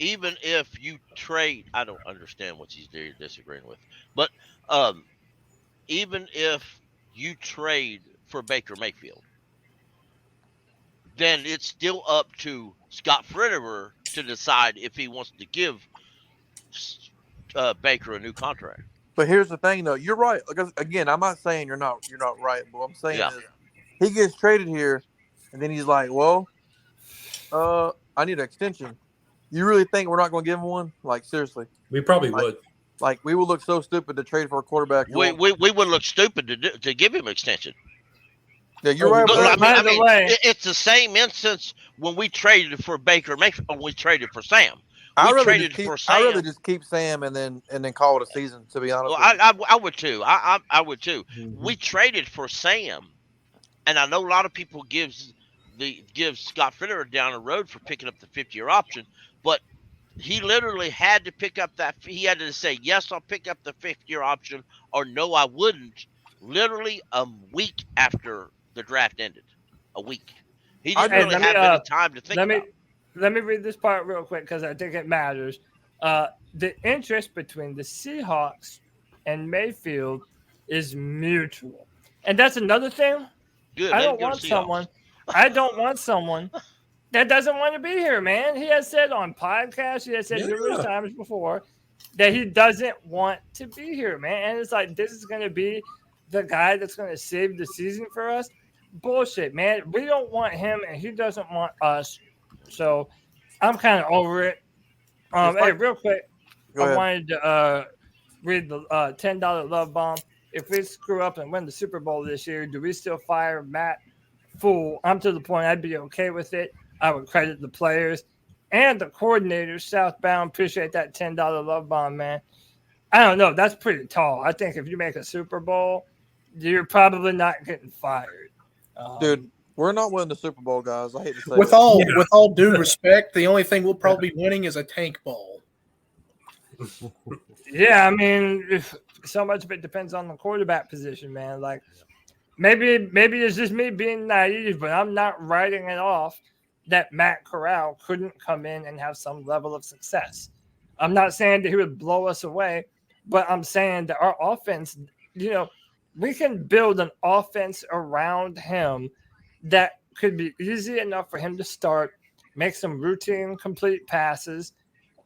even if you trade, I don't understand what he's disagreeing with, but even if you trade for Baker Mayfield, then it's still up to Scott Fitterer to decide if he wants to give Baker a new contract. But here's the thing, though. You're right. Because again, I'm not saying you're not right. But what I'm saying is he gets traded here, and then he's like, "Well, I need an extension." You really think we're not going to give him one? Like, seriously? We probably would. Like, we would look so stupid to trade for a quarterback. We would look stupid to give him an extension. Yeah, you're right. I mean, it's the same instance when we traded for Baker Mayfield. When we traded for Sam. I'd rather just keep Sam and then call it a season. To be honest, I would too. I would too. Mm-hmm. We traded for Sam, and I know a lot of people gives Scott Fitterer down the road for picking up the 5th-year option, but he literally had to pick up that. He had to say yes, I'll pick up the 5th-year option, or no, I wouldn't. Literally a week after the draft ended, a week. He didn't really have any time to think about it. Let me read this part real quick because I think it matters. The interest between the Seahawks and Mayfield is mutual. And that's another thing. Good, I don't want someone that doesn't want to be here, man. He has said on podcasts, he has said numerous times before that he doesn't want to be here, man. And it's like, this is going to be the guy that's going to save the season for us. Bullshit, man. We don't want him, and he doesn't want us. So I'm kind of over it. Hey, real quick, I wanted to read the $10 love bomb. If we screw up and win the Super Bowl this year, do we still fire Matt? Fool. I'm to the point I'd be okay with it. I would credit the players and the coordinators. Southbound, appreciate that $10 love bomb, man. I don't know. That's pretty tall. I think if you make a Super Bowl, you're probably not getting fired. Dude, we're not winning the Super Bowl, guys. I hate to say with all due respect, the only thing we'll probably be winning is a tank bowl. Yeah, I mean, so much of it depends on the quarterback position, man. Like, maybe it's just me being naive, but I'm not writing it off that Matt Corral couldn't come in and have some level of success. I'm not saying that he would blow us away, but I'm saying that our offense, we can build an offense around him that could be easy enough for him to start, make some routine complete passes,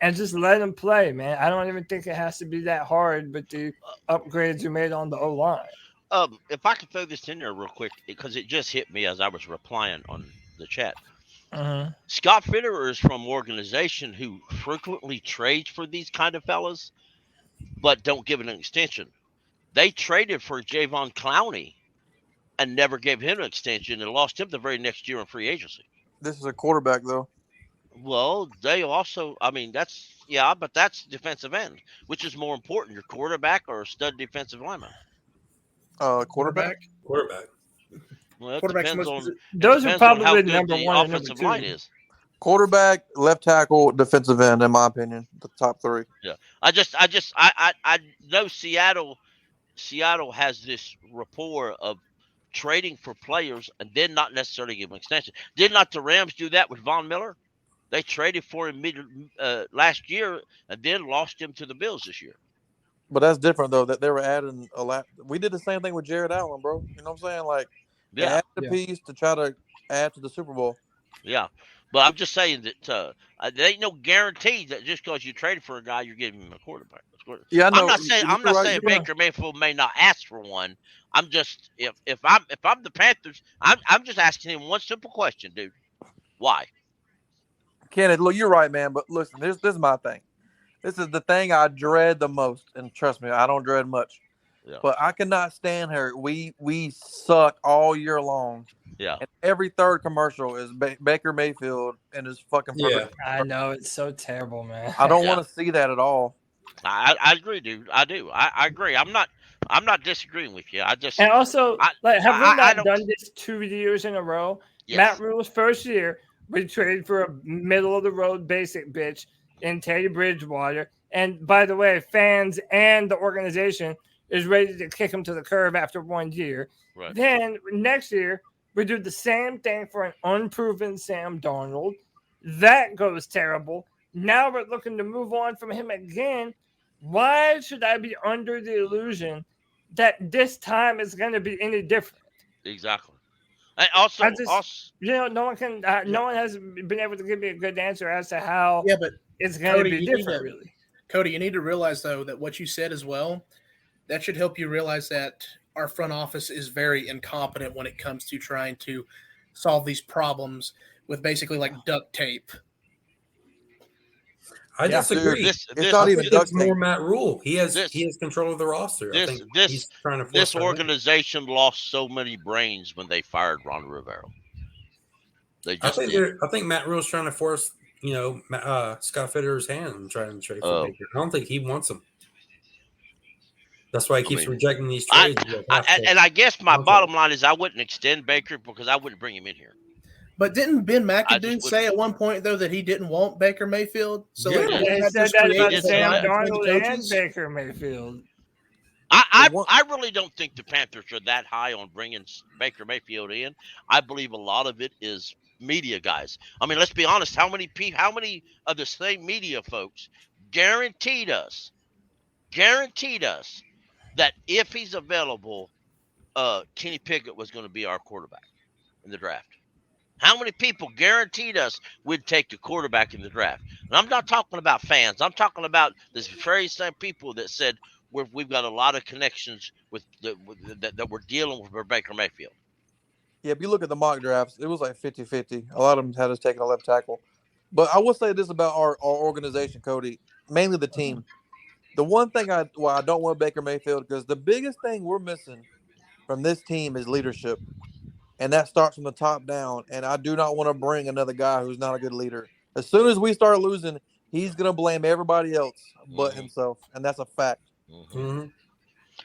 and just let him play, man. I don't even think it has to be that hard with the upgrades you made on the O-line. If I could throw this in there real quick, because it just hit me as I was replying on the chat. Scott Fitterer is from an organization who frequently trades for these kind of fellas, but don't give it an extension. They traded for Javon Clowney and never gave him an extension and lost him the very next year in free agency. This is a quarterback, though. Well, they also, but that's defensive end. Which is more important, your quarterback or a stud defensive lineman? Quarterback. Well, it depends on those are probably the number the one and offensive number line two. is. Quarterback, left tackle, defensive end, in my opinion, the top three. Yeah, I know Seattle has this rapport of trading for players and then not necessarily give an extension. Did not the Rams do that with Von Miller? They traded for him last year and then lost him to the Bills this year. But that's different, though, that they were adding a lot. We did the same thing with Jared Allen, bro. You know what I'm saying? Like, they added a piece to try to add to the Super Bowl. Yeah. But I'm just saying that there ain't no guarantee that just because you traded for a guy, you're giving him a quarterback. Yeah, I know. I'm not saying Baker Mayfield may not ask for one. I'm just if I'm the Panthers, I'm just asking him one simple question, dude. Why? Kenneth, look, you're right, man. But listen, this is my thing. This is the thing I dread the most, and trust me, I don't dread much. Yeah. But I cannot stand her. We suck all year long. Yeah. And every third commercial is Baker Mayfield and his fucking. Yeah. I know, it's so terrible, man. I don't want to see that at all. I agree, dude. I do. I agree. I'm not disagreeing with you. I just and also have we not done this 2 years in a row? Yes. Matt Rule's first year, we traded for a middle of the road basic bitch in Teddy Bridgewater. And by the way, fans and the organization is ready to kick him to the curb after 1 year. Right. Then next year, we do the same thing for an unproven Sam Darnold. That goes terrible. Now we're looking to move on from him again. Why should I be under the illusion that this time is going to be any different? Exactly. And also, no one can. No one has been able to give me a good answer as to how. Yeah, but it's going to be different, really. Cody, you need to realize though that what you said as well, that should help you realize that our front office is very incompetent when it comes to trying to solve these problems with basically like duct tape. I disagree. It's not even duct tape. More Matt Rule. He has control of the roster. I think he's trying to force this organization lost so many brains when they fired Ron Rivera. I think Matt Rule's trying to force Scott Fitter's hand and trying to trade for Baker. I don't think he wants him. That's why he keeps rejecting these trades. And I guess my bottom line is I wouldn't extend Baker because I wouldn't bring him in here. But didn't Ben McAdoo say at one point though that he didn't want Baker Mayfield? So he said that about Sam Darnold and Baker Mayfield. I really don't think the Panthers are that high on bringing Baker Mayfield in. I believe a lot of it is media guys. I mean, let's be honest. How many of the same media folks guaranteed us that if he's available, Kenny Pickett was going to be our quarterback in the draft? How many people guaranteed us we'd take the quarterback in the draft? And I'm not talking about fans. I'm talking about the very same people that said we've got a lot of connections with that we're dealing with for Baker Mayfield. Yeah, if you look at the mock drafts, it was like 50-50. A lot of them had us taking a left tackle. But I will say this about our organization, Cody, mainly the team. The one thing I don't want Baker Mayfield, because the biggest thing we're missing from this team is leadership. And that starts from the top down. And I do not want to bring another guy who's not a good leader. As soon as we start losing, he's going to blame everybody else but himself. And that's a fact. Mm-hmm.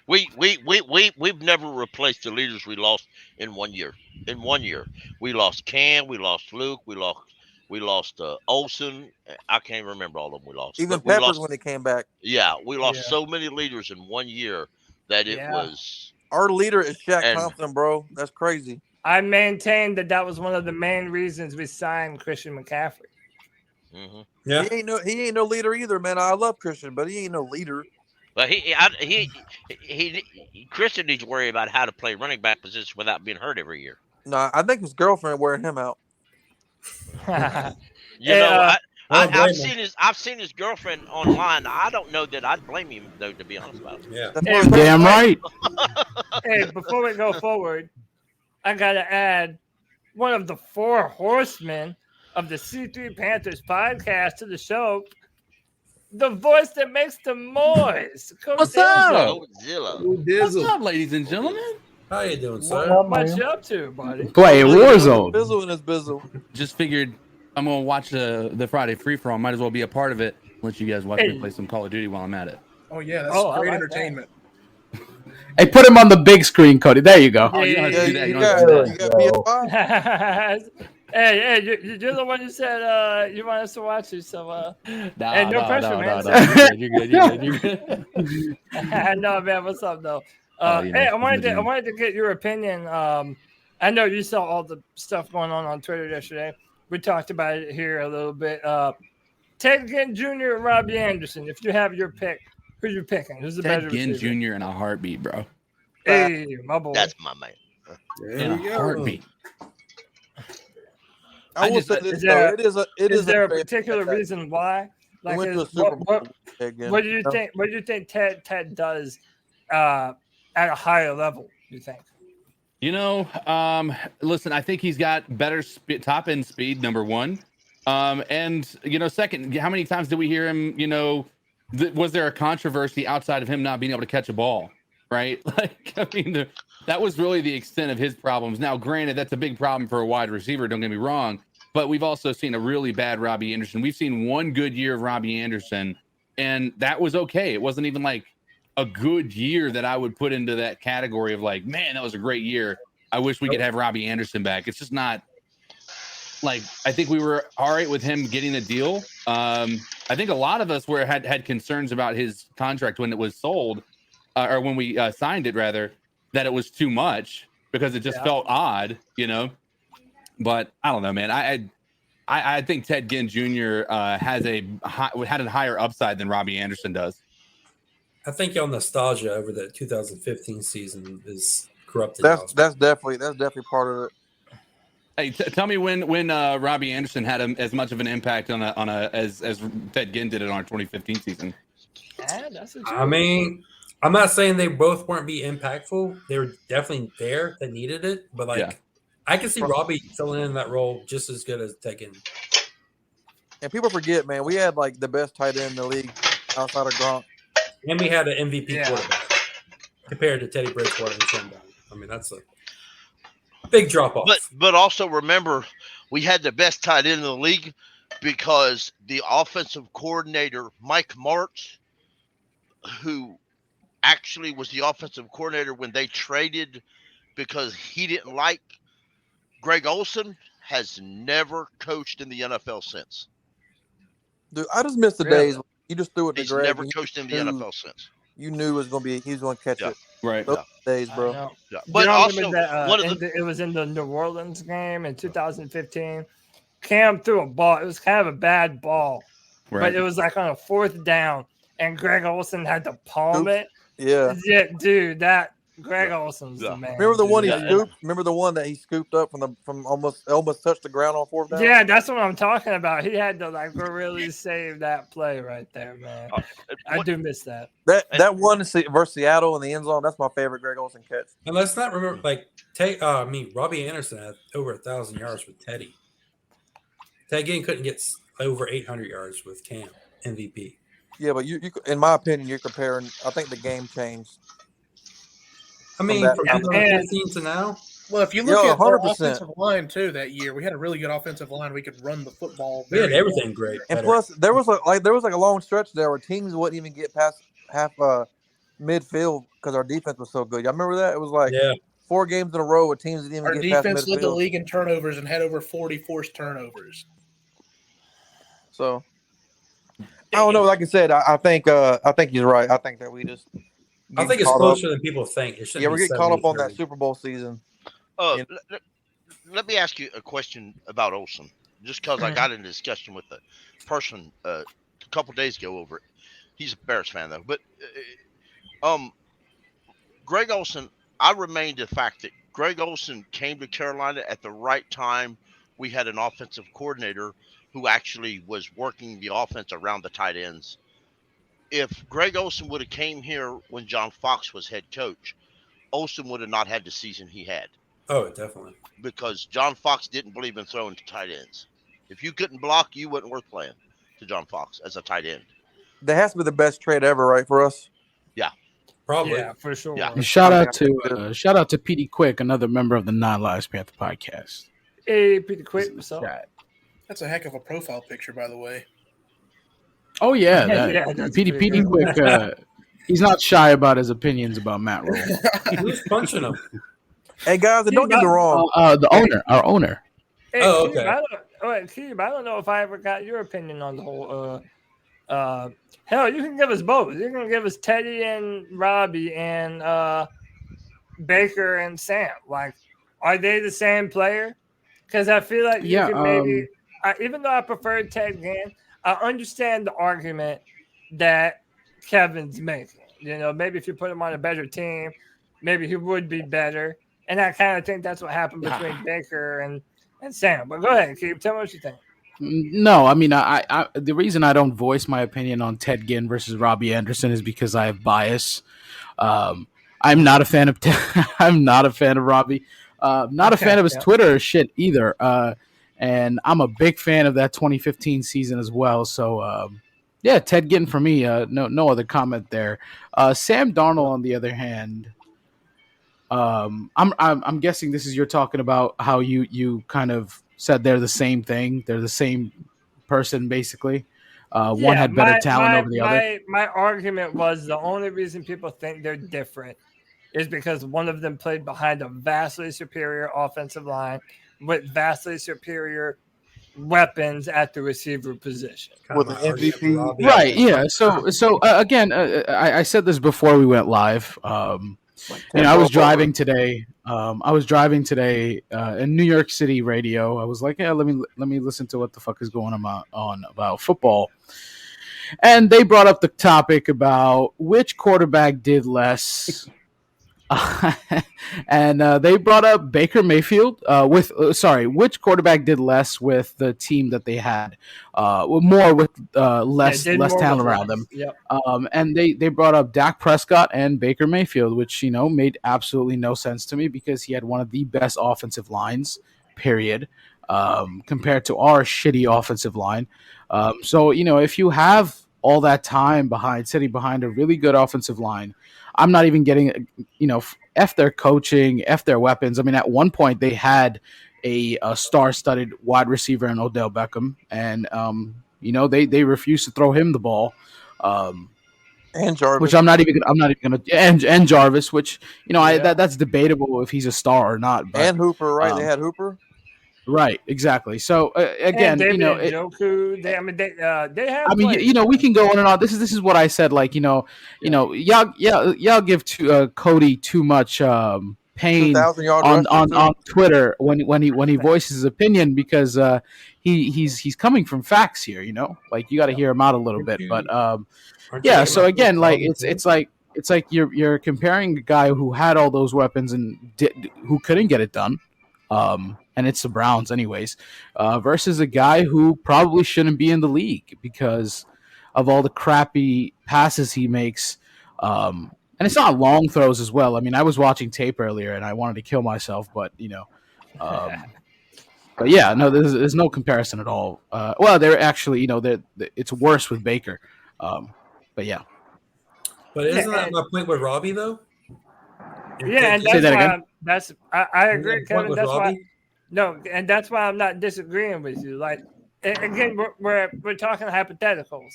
We've never replaced the leaders we lost in 1 year. In 1 year, we lost Cam, we lost Luke, we lost Olsen. I can't remember all of them we lost. Even Peppers when he came back. Yeah, we lost so many leaders in 1 year that it was. Our leader is Shaq Thompson, bro. That's crazy. I maintain that was one of the main reasons we signed Christian McCaffrey. Mm-hmm. Yeah, he ain't no leader either, man. I love Christian, but he ain't no leader. But Christian needs to worry about how to play running back position without being hurt every year. No, I think his girlfriend wearing him out. I've seen his girlfriend online. I don't know that I'd blame him though, to be honest about it. Yeah, damn right. Hey, before we go forward, I gotta add one of the 4 horsemen of the C3 Panthers podcast to the show. The voice that makes the noise. What's up? What's up, ladies and gentlemen? How you doing, sir? What you up to, buddy? Play Warzone. Bizzle and his bizzle. Just figured I'm gonna watch the Friday free for all. Might as well be a part of it. Let you guys watch me play some Call of Duty while I'm at it. Oh yeah, that's great entertainment. Hey, put him on the big screen, Cody. There you go. You don't have to do that. You don't have to do got that. Hey, you're the one who said you want us to watch it, so no pressure, man. You're good. You're good. No, man, what's up, though? Hey, I wanted to get your opinion. I know you saw all the stuff going on Twitter yesterday. We talked about it here a little bit. Ted Ginn Jr. and Robby Anderson. If you have your pick, who you picking? Who's the better Ted Ginn receiver? Jr. in a heartbeat, bro. Hey, my boy. That's my man. In a heartbeat. I will say this, is there a particular reason why? Like, what do you think? What do you think Ted does at a higher level? You think? Listen, I think he's got better top end speed. Number one, and second, how many times did we hear him? Was there a controversy outside of him not being able to catch a ball? Right? That was really the extent of his problems. Now, granted, that's a big problem for a wide receiver. Don't get me wrong, but we've also seen a really bad Robby Anderson. We've seen one good year of Robby Anderson, and that was okay. It wasn't even like a good year that I would put into that category of like, man, that was a great year. I wish we could have Robby Anderson back. It's just not like, I think we were all right with him getting a deal. I think a lot of us had concerns about his contract when it was sold. or when we signed it rather, that it was too much because it just felt odd, you know. But I don't know, man. I think Ted Ginn Jr. had a higher upside than Robby Anderson does. I think your nostalgia over the 2015 season is corrupted. That's definitely part of it. Hey, tell me when Robby Anderson had as much of an impact as Ted Ginn did it on our 2015 season. Yeah, that's I mean, I'm not saying they both weren't be impactful. They were definitely there that needed it, but I can see Robby filling in that role just as good as Ted Ginn. And people forget, man, we had like the best tight end in the league outside of Gronk. And we had an MVP quarterback compared to Teddy Bridgewater and Sam Darnold. I mean, that's a big drop off. But also remember, we had the best tight end in the league because the offensive coordinator, Mike Martz, who actually was the offensive coordinator when they traded because he didn't like Greg Olsen, has never coached in the NFL since. Dude, I just miss the days when you just threw it to He's Greg. never coached in the NFL since. You knew he was going to catch it. Right. Those days, bro. Yeah. But also, it was in the New Orleans game in 2015. Cam threw a ball. It was kind of a bad ball, but it was like on a 4th down, and Greg Olsen had to palm it. Yeah, dude, that Greg Olsen's the man. Remember the one he scooped? Remember the one that he scooped up from almost touched the ground on 4th down? Yeah, that's what I'm talking about. He had to really save that play right there, man. I do miss that. That one versus Seattle in the end zone. That's my favorite Greg Olsen catch. And let's not remember, Robby Anderson had over 1,000 yards with Teddy. Ted Ginn couldn't get over 800 yards with Cam MVP. Yeah, but you in my opinion, you're comparing. I think the game changed. I mean, from 2015 to now. Well, if you look at our offensive line too, that year we had a really good offensive line. We could run the football. We had everything great. And plus, there was a long stretch there where teams wouldn't even get past half midfield because our defense was so good. Y'all remember that? It was like 4 games in a row where teams didn't even get past midfield. Our defense led the league in turnovers and had over 40 forced turnovers. So I don't know. Like I said, I think he's right. I think that we just. I think it's closer than people think. We're getting caught up on that Super Bowl season. Let me ask you a question about Olsen, just because I got in a discussion with a person a couple days ago over it. He's a Bears fan though, but Greg Olsen. I remain to the fact that Greg Olsen came to Carolina at the right time. We had an offensive coordinator who actually was working the offense around the tight ends. If Greg Olsen would have came here when John Fox was head coach, Olsen would have not had the season he had. Oh, definitely. Because John Fox didn't believe in throwing to tight ends. If you couldn't block, you wasn't worth playing to John Fox as a tight end. That has to be the best trade ever, right, for us? Yeah. Probably. Yeah, for sure. Yeah. Shout out to Petey Quick, another member of the Non-Lives Panther podcast. Hey, Petey Quick, what's up? That's a heck of a profile picture, by the way. Oh yeah, Petey Quick. He's not shy about his opinions about Matt Rule. Who's punching him? Hey guys, don't get me wrong. Our owner. Hey, oh, okay. Keeb, I don't know if I ever got your opinion on the whole. Hell, you can give us both. You can give us Teddy and Robby and Baker and Sam. Like, are they the same player? Because I feel like you can maybe. Even though I prefer Ted Ginn, I understand the argument that Kevin's making. You know, maybe if you put him on a better team, maybe he would be better. And I kind of think that's what happened between Baker and Sam. But go ahead, Keith. Tell me what you think. No, I mean, I the reason I don't voice my opinion on Ted Ginn versus Robby Anderson is because I have bias. I'm not a fan of I'm not a fan of Robby. Not a fan of his Twitter shit either. And I'm a big fan of that 2015 season as well. So, Ted Ginn for me. No other comment there. Sam Darnold, on the other hand, I'm guessing this is you're talking about how you kind of said they're the same thing. They're the same person, basically. One had better talent over the other. My argument was the only reason people think they're different is because one of them played behind a vastly superior offensive line with vastly superior weapons at the receiver position. With an MVP. Right, yeah. So again, I said this before we went live. I was driving today. In New York City radio. I was like, yeah, let me listen to what the fuck is going on about football. And they brought up the topic about which quarterback did less. And they brought up Baker Mayfield which quarterback did less with the team that they had, more with less talent around them. Yep. And they brought up Dak Prescott and Baker Mayfield, which made absolutely no sense to me because he had one of the best offensive lines, period, compared to our shitty offensive line. So if you have all that time sitting behind a really good offensive line, I'm not even getting, F their coaching, F their weapons. I mean, at one point they had a star-studded wide receiver in Odell Beckham, and they refused to throw him the ball. And Jarvis, which I'm not even gonna, and Jarvis, which that's debatable if he's a star or not. But, and Hooper, right? They had Hooper. Right, exactly. So again, Joku, they have. I mean, we can go on and on. This is what I said. Like, y'all give Cody too much pain on Twitter when he voices his opinion because he's coming from facts here. Like you got to hear him out a little bit. But So again, like it's like you're comparing a guy who had all those weapons and who couldn't get it done. And it's the Browns anyways, versus a guy who probably shouldn't be in the league because of all the crappy passes he makes. And it's not long throws as well. I mean, I was watching tape earlier and I wanted to kill myself, but but yeah, no, there's no comparison at all. Well, they're actually, it's worse with Baker. But yeah. But isn't that my point with Robby though? Yeah, and that's why I agree, Kevin. That's Robby? why. No, and that's why I'm not disagreeing with you. Like, again, we're talking hypotheticals,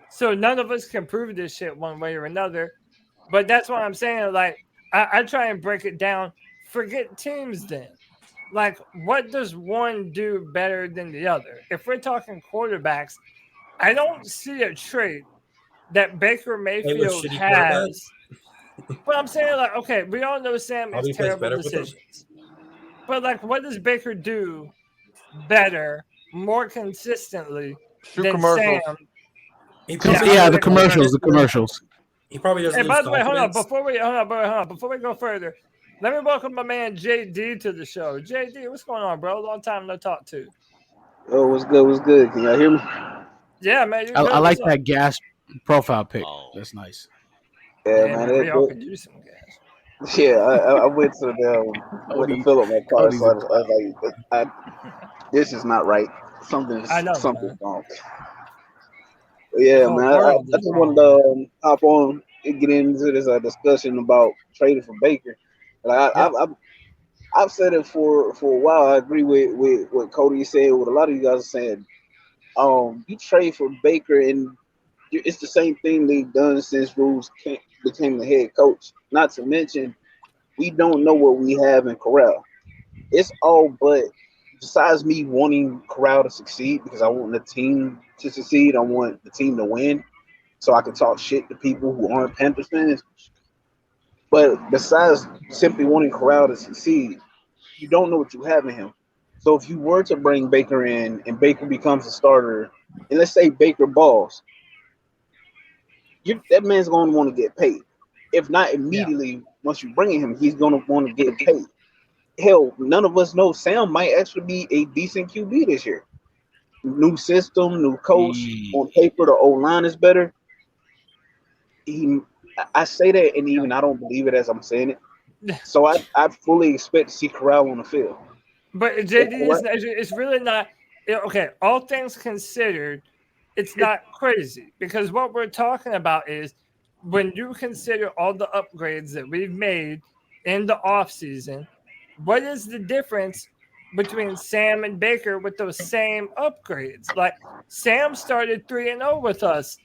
so none of us can prove this shit one way or another. But that's what I'm saying. Like, I try and break it down. Forget teams, then. Like, what does one do better than the other? If we're talking quarterbacks, I don't see a trait that Baker Mayfield has. But I'm saying, like, okay, we all know Sam makes terrible decisions. But, like, what does Baker do better, more consistently than Sam? The commercials. He probably doesn't. Hey, by the way, hold on. Before we go further, let me welcome my man JD to the show. JD, what's going on, bro? Long time no talk to. Oh, what's good? What's good? Can y'all hear me? Yeah, man. I like that gas profile pic. That's nice. Yeah, man. We all could use some gas. Yeah, I went to fill up my car, so I was like, this is not right. Something's wrong. But yeah, man, I just wanted to hop on and get into this discussion about trading for Baker. Like I've said it for a while. I agree with what Cody said. What a lot of you guys are saying. You trade for Baker, and it's the same thing they've done since Rules became the head coach. Not to mention, we don't know what we have in Corral. It's all but, besides me wanting Corral to succeed, because I want the team to succeed, I want the team to win, so I can talk shit to people who aren't Panthers fans. But besides simply wanting Corral to succeed, you don't know what you have in him. So if you were to bring Baker in and Baker becomes a starter, and let's say Baker balls, that man's going to want to get paid. If not immediately, once you bring him, he's going to want to get paid. Hell, none of us know Sam might actually be a decent QB this year. New system, new coach. On paper, the O-line is better. I say that, and even I don't believe it as I'm saying it. So I fully expect to see Corral on the field. But JD, it's really not okay. All things considered, it's not crazy, because what we're talking about is when you consider all the upgrades that we've made in the offseason, what is the difference between Sam and Baker with those same upgrades? Like, Sam started 3-0 with us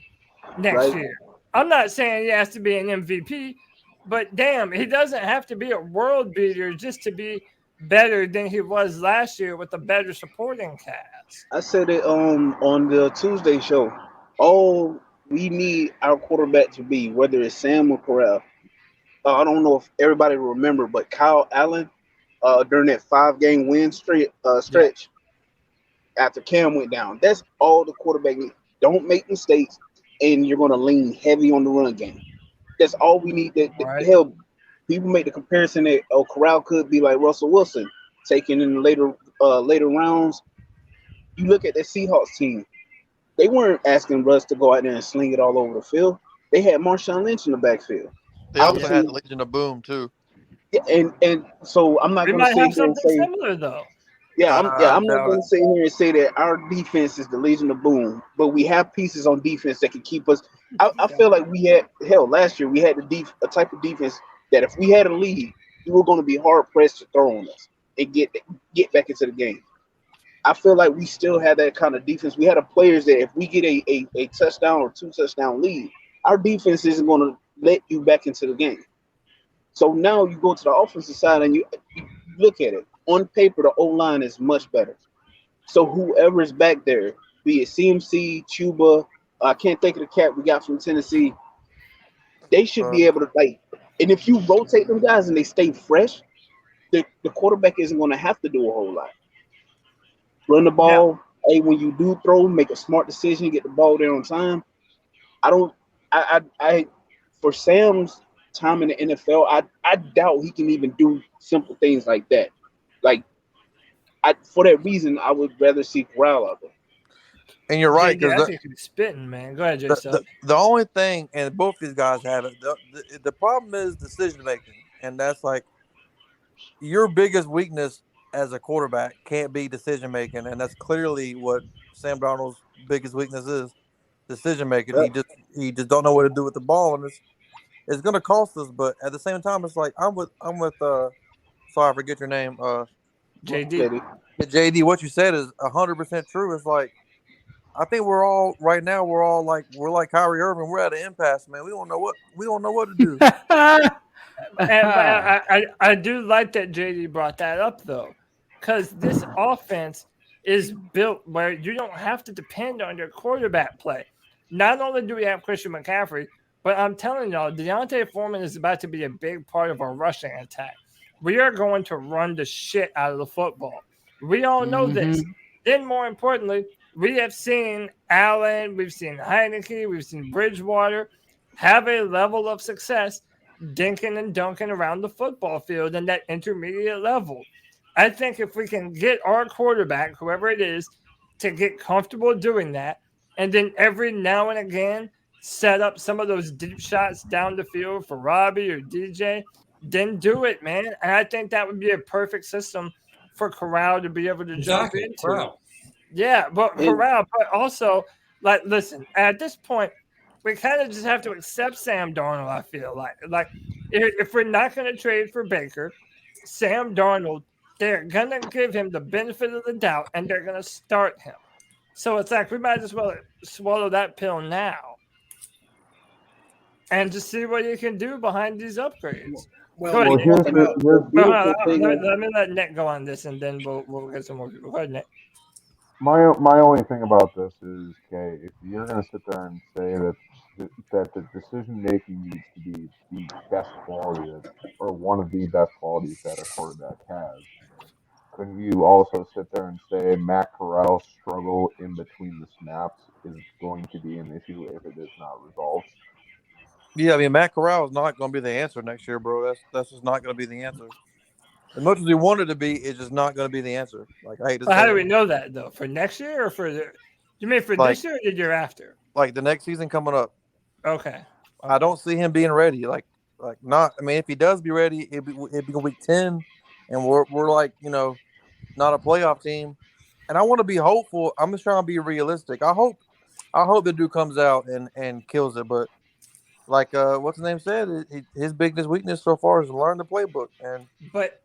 next year. I'm not saying he has to be an MVP, but damn, he doesn't have to be a world beater just to be better than he was last year with a better supporting cast. I said it on the Tuesday show. All we need our quarterback to be, whether it's Sam or Corral. I don't know if everybody will remember, but Kyle Allen, during that 5-game win stretch, after Cam went down, that's all the quarterback needs. Don't make mistakes, and you're going to lean heavy on the run game. That's all we need. Hell, people make the comparison that Corral could be like Russell Wilson, taken in the later rounds. You look at the Seahawks team; they weren't asking Russ to go out there and sling it all over the field. They had Marshawn Lynch in the backfield. They also had the Legion of Boom too. Yeah, and so I'm not going to say something similar though. I'm not going to sit here and say that our defense is the Legion of Boom, but we have pieces on defense that can keep us. I feel like we had last year we had a type of defense that if we had a lead, we were going to be hard pressed to throw on us and get back into the game. I feel like we still have that kind of defense. We had a players that if we get a touchdown or 2 touchdown lead, our defense isn't going to let you back into the game. So now you go to the offensive side and you look at it. On paper, the O-line is much better. So whoever is back there, be it CMC, Chuba, I can't think of the cat we got from Tennessee, they should be able to and if you rotate them guys and they stay fresh, the quarterback isn't going to have to do a whole lot. Run the ball. Yeah. Hey, when you do throw, make a smart decision, get the ball there on time. For Sam's time in the NFL, I doubt he can even do simple things like that. For that reason, I would rather see Corral out there. And you're right. Yeah, I think he's spitting, man. Go ahead, Jason. The only thing, and both these guys have it, the problem is decision making. And that's like your biggest weakness as a quarterback can't be decision making. And that's clearly what Sam Darnold's biggest weakness is, decision making. Yeah. He just don't know what to do with the ball. And it's going to cost us. But at the same time, it's like I'm with sorry, I forget your name. JD. JD, what you said is 100% true. It's like, I think we're like Kyrie Irving. We're at an impasse, man. We don't know what to do. And I do like that JD brought that up though, because this offense is built where you don't have to depend on your quarterback play. Not only do we have Christian McCaffrey, but I'm telling y'all, Deontay Foreman is about to be a big part of our rushing attack. We are going to run the shit out of the football. We all know this. Then more importantly, we have seen Allen, we've seen Heineke, we've seen Bridgewater have a level of success dinking and dunking around the football field in that intermediate level. I think if we can get our quarterback, whoever it is, to get comfortable doing that, and then every now and again set up some of those deep shots down the field for Robby or DJ, then do it, man. And I think that would be a perfect system for Corral to be able to jump into. Corral. Yeah, but Corral, but also, listen, at this point, we kind of just have to accept Sam Darnold, I feel like if we're not going to trade for Baker, Sam Darnold, they're going to give him the benefit of the doubt, and they're going to start him. So it's like we might as well swallow that pill now and just see what you can do behind these upgrades. Let me let Nick go on this, and then we'll get some more people. Go ahead, Nick. My only thing about this is, okay, if you're going to sit there and say that the decision making needs to be the best quality or one of the best qualities that a quarterback has, couldn't you also sit there and say Matt Corral's struggle in between the snaps is going to be an issue if it is not resolved? Yeah, I mean, Matt Corral is not going to be the answer next year, bro. That's just not going to be the answer. As much as we want it to be, it's just not going to be the answer. Like, I hate to say how do we know that though? For next year or you mean for this year or the year after? Like the next season coming up. Okay. I don't see him being ready. Not. I mean, if he does be ready, it'd be week 10, and we're like, not a playoff team. And I want to be hopeful. I'm just trying to be realistic. I hope the dude comes out and kills it. But like what's his name said, his biggest weakness so far is to learn the playbook. But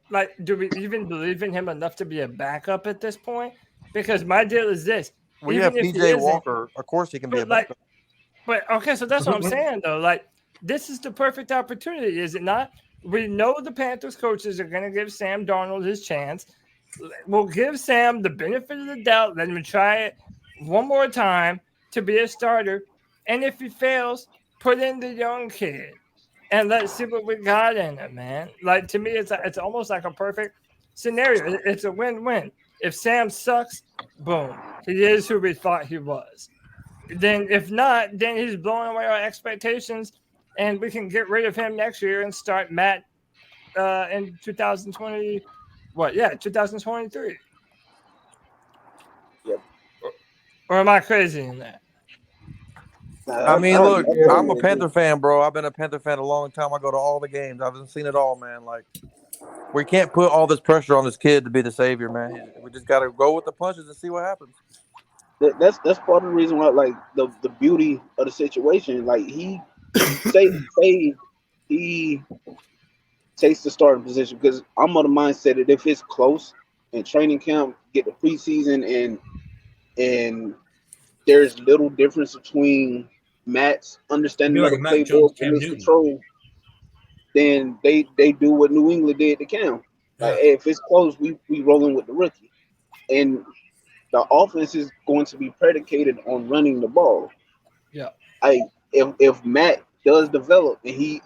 do we even believe in him enough to be a backup at this point? Because my deal is this: we have PJ Walker. Of course, he can be a backup. But okay, so that's what I'm saying though. Like, this is the perfect opportunity, is it not? We know the Panthers coaches are going to give Sam Darnold his chance. We'll give Sam the benefit of the doubt. Let him try it one more time to be a starter. And if he fails, put in the young kid. And let's see what we got in it, man. Like, to me, it's almost like a perfect scenario. It's a win-win. If Sam sucks, boom, he is who we thought he was. Then if not, then he's blowing away our expectations, and we can get rid of him next year and start Matt in 2020. 2023. Yep. Or am I crazy in that? I mean, look, I'm a Panther fan, bro. I've been a Panther fan a long time. I go to all the games. I've seen it all, man. Like, we can't put all this pressure on this kid to be the savior, man. We just got to go with the punches and see what happens. That's part of the reason why, like, the beauty of the situation. Like, he say he takes the starting position, because I'm of the mindset that if it's close in training camp, get the preseason, and there's little difference between Matt's understanding of the playbook and his control, then they do what New England did to Cam. Like, hey, if it's close, we rolling with the rookie. And the offense is going to be predicated on running the ball. Yeah. If Matt does develop, and he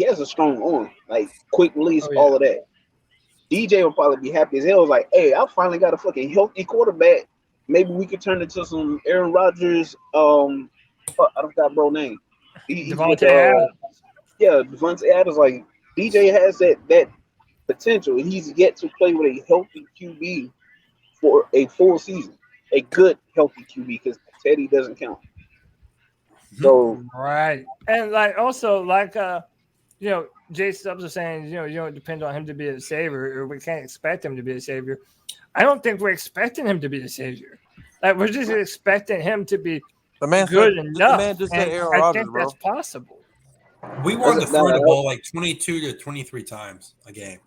has a strong arm, like quick release, all of that. DJ will probably be happy as hell. Like, hey, I finally got a fucking healthy quarterback. Maybe we could turn it to some Aaron Rodgers. I don't got bro name. Devontae Adams. Yeah, Devontae Adams. Like, DJ has that potential. He's yet to play with a healthy QB for a full season. A good healthy QB, because Teddy doesn't count. So right, and like also like Jay Stubbs was saying, you don't depend on him to be a savior, or we can't expect him to be a savior. I don't think we're expecting him to be a savior. Like, we're just expecting him to be good enough. The man just said Aaron I Rodgers, think bro. that's possible. We want to throw the ball like 22 to 23 times a game.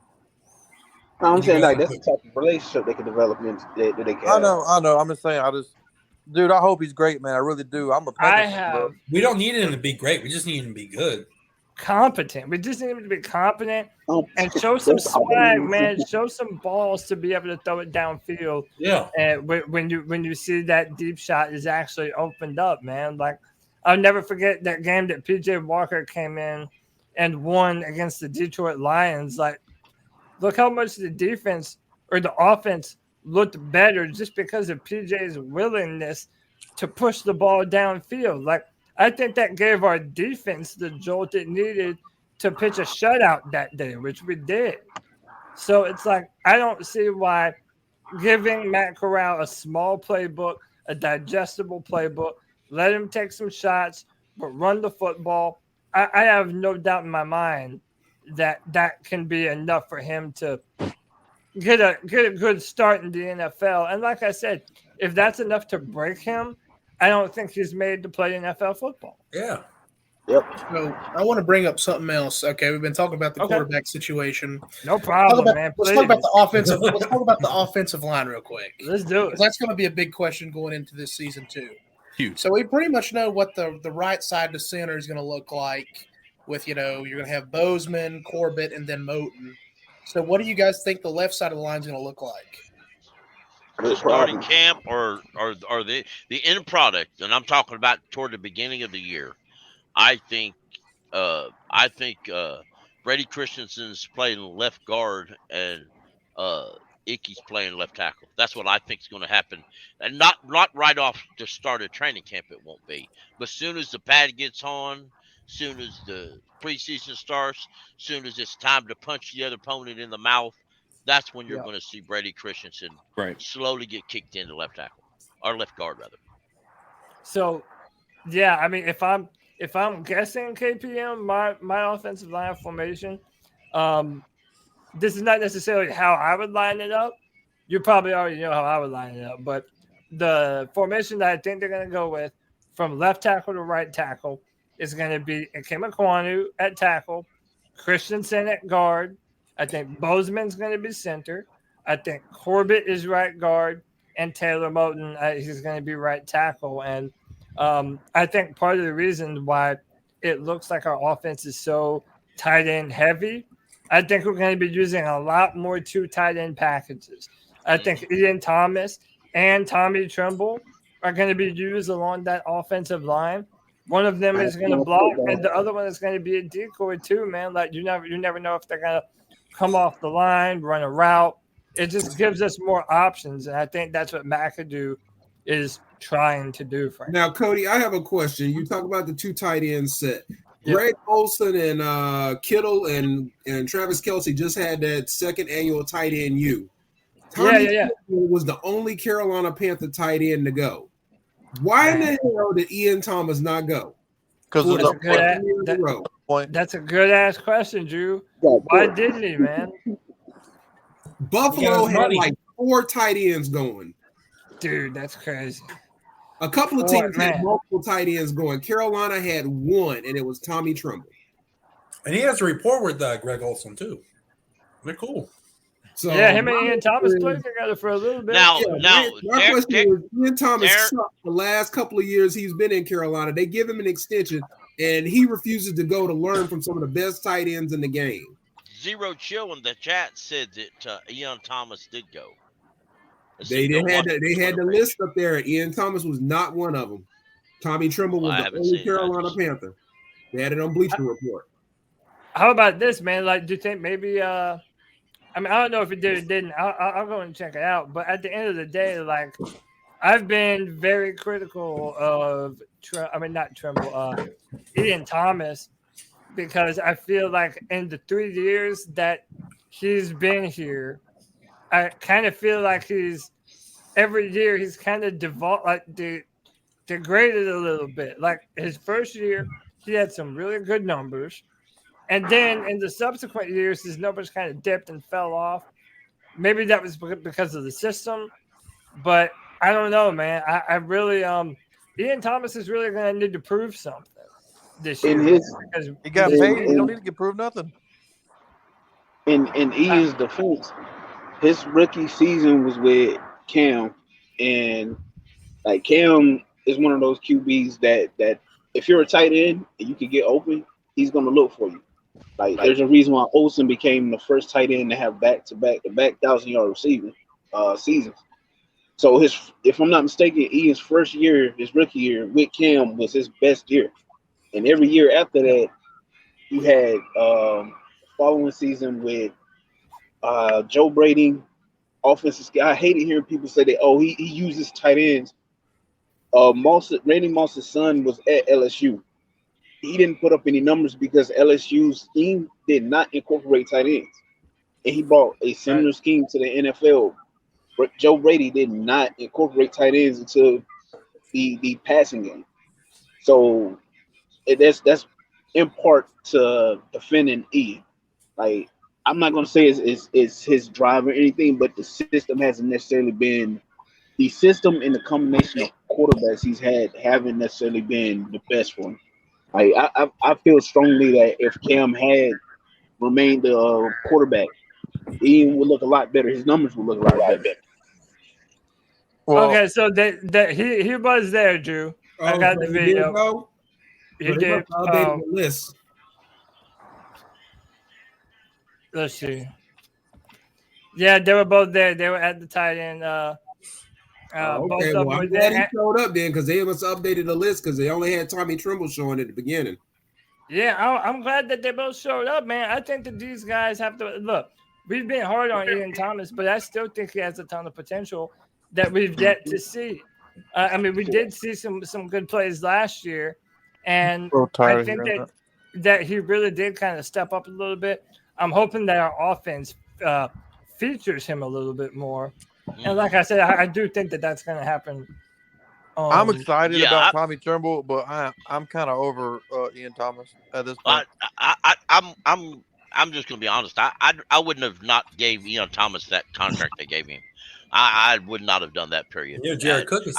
I'm saying, like, that's the type of relationship they can develop that they can have. I know. I'm just saying, dude, I hope he's great, man. I really do. I'm a Panthers fan, bro. We don't need him to be great. We just need him to be good. Competent. We just need him to be competent and show some swag, man. Show some balls to be able to throw it downfield. Yeah. And when you see that deep shot is actually opened up, man. Like, I'll never forget that game that PJ Walker came in and won against the Detroit Lions. Like, look how much the defense or the offense looked better just because of PJ's willingness to push the ball downfield. Like, I think that gave our defense the jolt it needed to pitch a shutout that day, which we did. So it's like, I don't see why giving Matt Corral a small playbook, a digestible playbook, let him take some shots, but run the football. I have no doubt in my mind that can be enough for him to get a good start in the NFL. And like I said, if that's enough to break him, I don't think he's made to play NFL football. Yeah. Yep. So I want to bring up something else. Okay, we've been talking about the quarterback situation. No problem, man. Let's talk about the offensive. Let's talk about the offensive line real quick. Let's do it. That's going to be a big question going into this season too. Huge. So we pretty much know what the right side to center is going to look like. With you're going to have Bozeman, Corbett, and then Moten. So what do you guys think the left side of the line is going to look like? The starting camp or the end product, and I'm talking about toward the beginning of the year. I think Brady Christensen's playing left guard and Ickey's playing left tackle. That's what I think is going to happen, and not right off the start of training camp. It won't be, but soon as the pad gets on, soon as the preseason starts, soon as it's time to punch the other opponent in the mouth, that's when you're going to see Brady Christensen slowly get kicked into left tackle or left guard rather. So, yeah, I mean, if I'm guessing KPM, my offensive line formation, this is not necessarily how I would line it up. You probably already know how I would line it up, but the formation that I think they're going to go with from left tackle to right tackle is going to be Ikem Ekwonu at tackle, Christensen at guard. I think Bozeman's going to be center. I think Corbett is right guard, and Taylor Moten, he's going to be right tackle. And I think part of the reason why it looks like our offense is so tight end heavy. I think we're going to be using a lot more 2 tight end packages. I think Ian Thomas and Tommy Tremble are going to be used along that offensive line. One of them is going to block, and the other one is going to be a decoy too, man. Like you never know if they're going to come off the line, run a route. It just gives us more options, and I think that's what McAdoo is trying to do. Frankly. Now, Cody, I have a question. You talk about the 2 tight end set. Greg Olsen and Kittle and Travis Kelce just had that second annual tight end U. Tommy was the only Carolina Panther tight end to go. Why in the hell did Ian Thomas not go? Because that's a good ass question, Drew. Why didn't he, man? Buffalo had like 4 tight ends going. Dude, that's crazy. A couple of teams had multiple tight ends going. Carolina had 1, and it was Tommy Tremble. And he has a rapport with Greg Olsen, too. They're cool. So him and Ian Thomas played together for a little bit. My question is, Ian Thomas sucked the last couple of years he's been in Carolina. They give him an extension, and he refuses to go to learn from some of the best tight ends in the game. Zero Chill in the chat said that Ian Thomas did go. They had the list up there, and Ian Thomas was not one of them. Tommy Tremble was the only Carolina Panther. They had it on Bleacher Report. How about this, man? Like, do you think maybe I don't know if it did or didn't. I'll go and check it out. But at the end of the day, like, I've been very critical of Ian Thomas, because I feel like in the 3 years that he's been here, I kind of feel like every year he's kind of degraded a little bit. Like his first year, he had some really good numbers. And then in the subsequent years, his numbers kind of dipped and fell off. Maybe that was because of the system, but I don't know, man. I really, Ian Thomas is really going to need to prove something this year. He got paid. He don't need to prove nothing. In Ian's defense, his rookie season was with Cam, and like Cam is one of those QBs that if you're a tight end and you can get open, he's going to look for you. Like there's a reason why Olsen became the first tight end to have back-to-back 1,000-yard receiving seasons. So if I'm not mistaken, Ian's first year, his rookie year with Cam was his best year, and every year after that, you had following season with Joe Brady, offensive guy. I hated hearing people say that, he uses tight ends. Randy Moss's son was at LSU. He didn't put up any numbers because LSU's scheme did not incorporate tight ends. And he brought a similar scheme to the NFL. But Joe Brady did not incorporate tight ends into the passing game. So that's in part to defending Ian. Like, I'm not going to say it's his drive or anything, but the system hasn't necessarily been – the system and the combination of quarterbacks he's haven't necessarily been the best for him. Like, I feel strongly that if Cam had remained the quarterback, Ian would look a lot better. His numbers would look a lot better. Well, okay, so he was there, Drew. I got the video. He did. The list. Let's see. Yeah, they were both there. They were at the tight end. Okay, well, I'm glad he showed up then, because they must have updated the list because they only had Tommy Tremble showing at the beginning. Yeah, I'm glad that they both showed up, man. I think that these guys have to look. We've been hard on Ian Thomas, but I still think he has a ton of potential that we've yet to see. We did see some good plays last year, and I think that he really did kind of step up a little bit. I'm hoping that our offense features him a little bit more. And like I said, I do think that that's going to happen. I'm excited about Tommy Tremble, but I'm kind of over Ian Thomas at this point. I'm just going to be honest. I wouldn't have not gave Ian Thomas that contract they gave him. I would not have done that. Period. Yeah, Jared Cook is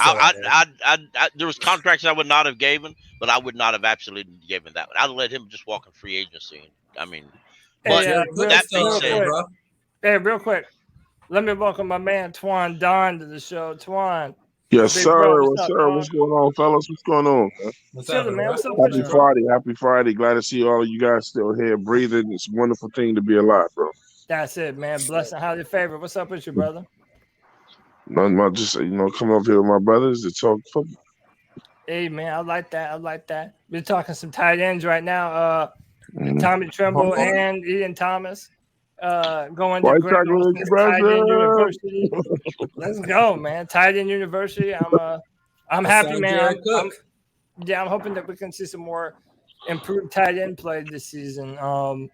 there was contracts I would not have given, but I would not have absolutely given that one. I'd let him just walk in free agency. I mean, but that being said, real quick. Let me welcome my man Twan Don to the show. Twan, Yes, Big sir. bro, What's up? What's going on, fellas? What's going on? What's Chilling, man. What's up with Happy you, bro? Friday. Happy Friday. Glad to see all of you guys still here breathing. It's a wonderful thing to be alive, bro. That's it, man. Blessing, highly favored. What's up with you, brother? Nothing much. Just, come up here with my brothers to talk football. Hey, man, I like that. We're talking some tight ends right now. Tommy Tremble and Ian Thomas going to Greg Olson's Tight End University. Let's go, man. Tight End University. I'm happy, man. I'm hoping that we can see some more improved tight end play this season. Twan,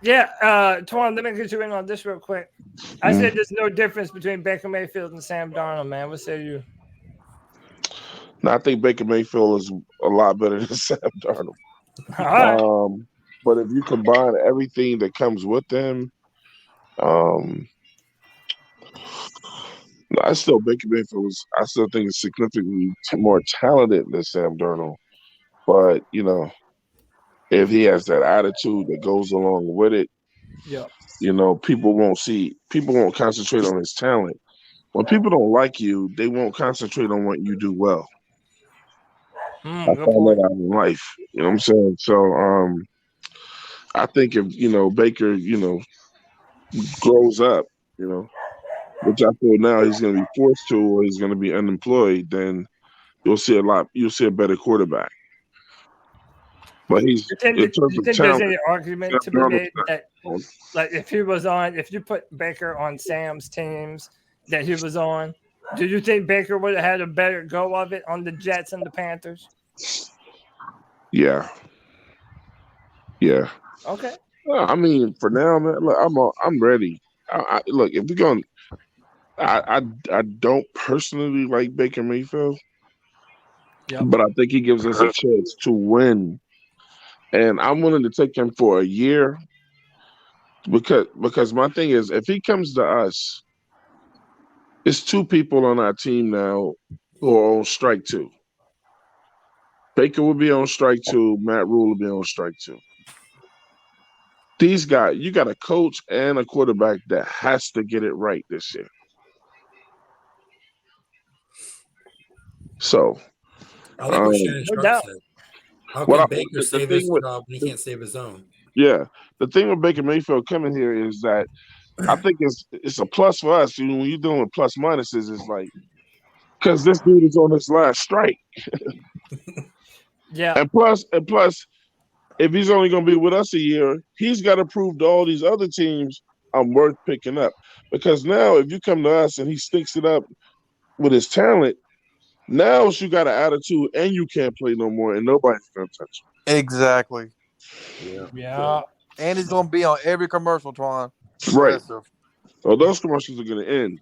let me get you in on this real quick. I said there's no difference between Baker Mayfield and Sam Darnold, man. What say you? No, I think Baker Mayfield is a lot better than Sam Darnold. All right. But if you combine everything that comes with them, I still Baker Mayfield I still think is significantly more talented than Sam Darnold. But if he has that attitude that goes along with it, people won't concentrate on his talent. When people don't like you, they won't concentrate on what you do well. I found that out in life. You know what I'm saying? So I think if Baker, grows up, which I feel now he's gonna be forced to, or he's gonna be unemployed, then you'll see a better quarterback. But you think there's any argument to be made that, like, if you put Baker on Sam's teams that he was on, do you think Baker would have had a better go of it on the Jets and the Panthers? Yeah. Okay. I mean, for now, man, look, I'm ready. Look, if we're going, I don't personally like Baker Mayfield, but I think he gives us a chance to win. And I'm willing to take him for a year because my thing is, if he comes to us, it's two people on our team now who are on strike 2. Baker will be on strike 2. Matt Rule will be on strike 2. These guys, you got a coach and a quarterback that has to get it right this year. So, I like what Shannon Sharp said. How can Baker save his job when he can't save his own? Yeah. The thing with Baker Mayfield coming here is that I think it's a plus for us. When you're doing with plus minuses, it's like, because this dude is on his last strike. Yeah. And plus, if he's only going to be with us a year, he's got to prove to all these other teams I'm worth picking up. Because now, if you come to us and he sticks it up with his talent, now you got an attitude and you can't play no more, and nobody's going to touch him. Exactly. Yeah. And he's going to be on every commercial, Twan. Right. So those commercials are going to end.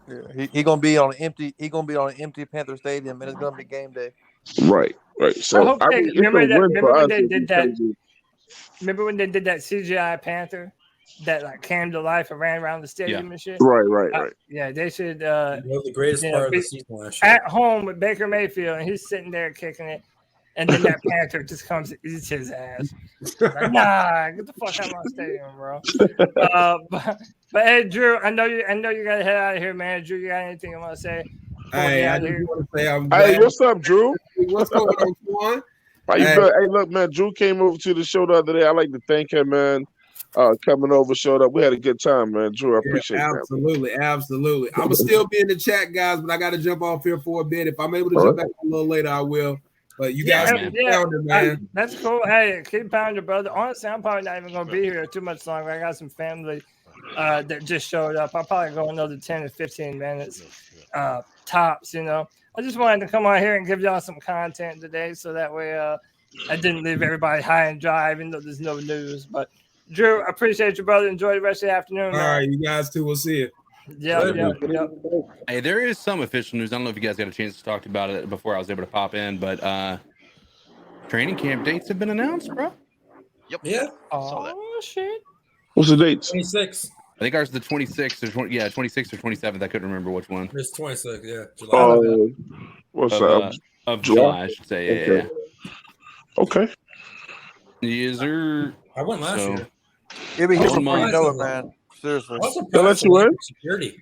Yeah. He going to be on an empty. He going to be on an empty Panther Stadium, and it's going to be game day. Right. So remember when they did that CGI Panther that like came to life and ran around the stadium and shit? Right. Yeah, they should. The greatest part of the season last year. At home with Baker Mayfield, and he's sitting there kicking it, and then that Panther just comes and eats his ass. Like, nah, get the fuck out of my stadium, bro. But hey, Drew, I know you got to head out of here, man. Drew, you got anything you want to say? Hey, I just want to say hey, what's up, Drew? What's going on, Twan? How you been? Hey, look, man, Drew came over to the show the other day. I like to thank him, man. Coming over, showed up. We had a good time, man. Drew, I appreciate it. Absolutely. I'm going to still be in the chat, guys, but I got to jump off here for a bit. If I'm able to jump back a little later, I will. But you guys keep pounding, man. That's cool. Hey, keep pounding, brother. Honestly, I'm probably not even going to be here too much longer. I got some family that just showed up. I'll probably go another 10 to 15 minutes tops, I just wanted to come on here and give y'all some content today so that way I didn't leave everybody high and dry even though there's no news. But Drew, I appreciate you, brother. Enjoy the rest of the afternoon. All right, you guys too. We'll see you. Yeah. Hey, there is some official news. I don't know if you guys got a chance to talk about it before I was able to pop in, but training camp dates have been announced, bro. Yep. Yeah. Oh, shit. What's the dates? 26. I think ours is the 26th or 26th or 27th. I couldn't remember which one. It's 26, yeah. July. What's up? Of July, I should say. Okay. Yeah. Okay. Yes, sir. I went last year. It'll be here before you know it, man. Seriously. They'll let you in? Security.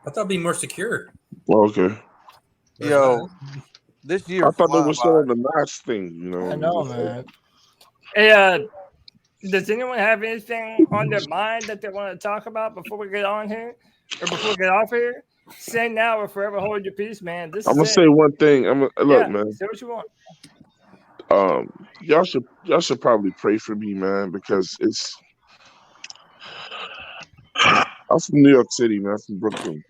I thought it'd be more secure. Okay. Yo, this year. I thought they were still on the notch thing. You know. I know, man. Hey, does anyone have anything on their mind that they want to talk about before we get on here, or before we get off here? Say now or forever hold your peace, man. I'm gonna say one thing. Look, man. Say what you want. Y'all should probably pray for me, man, because I'm from New York City, man. I'm from Brooklyn.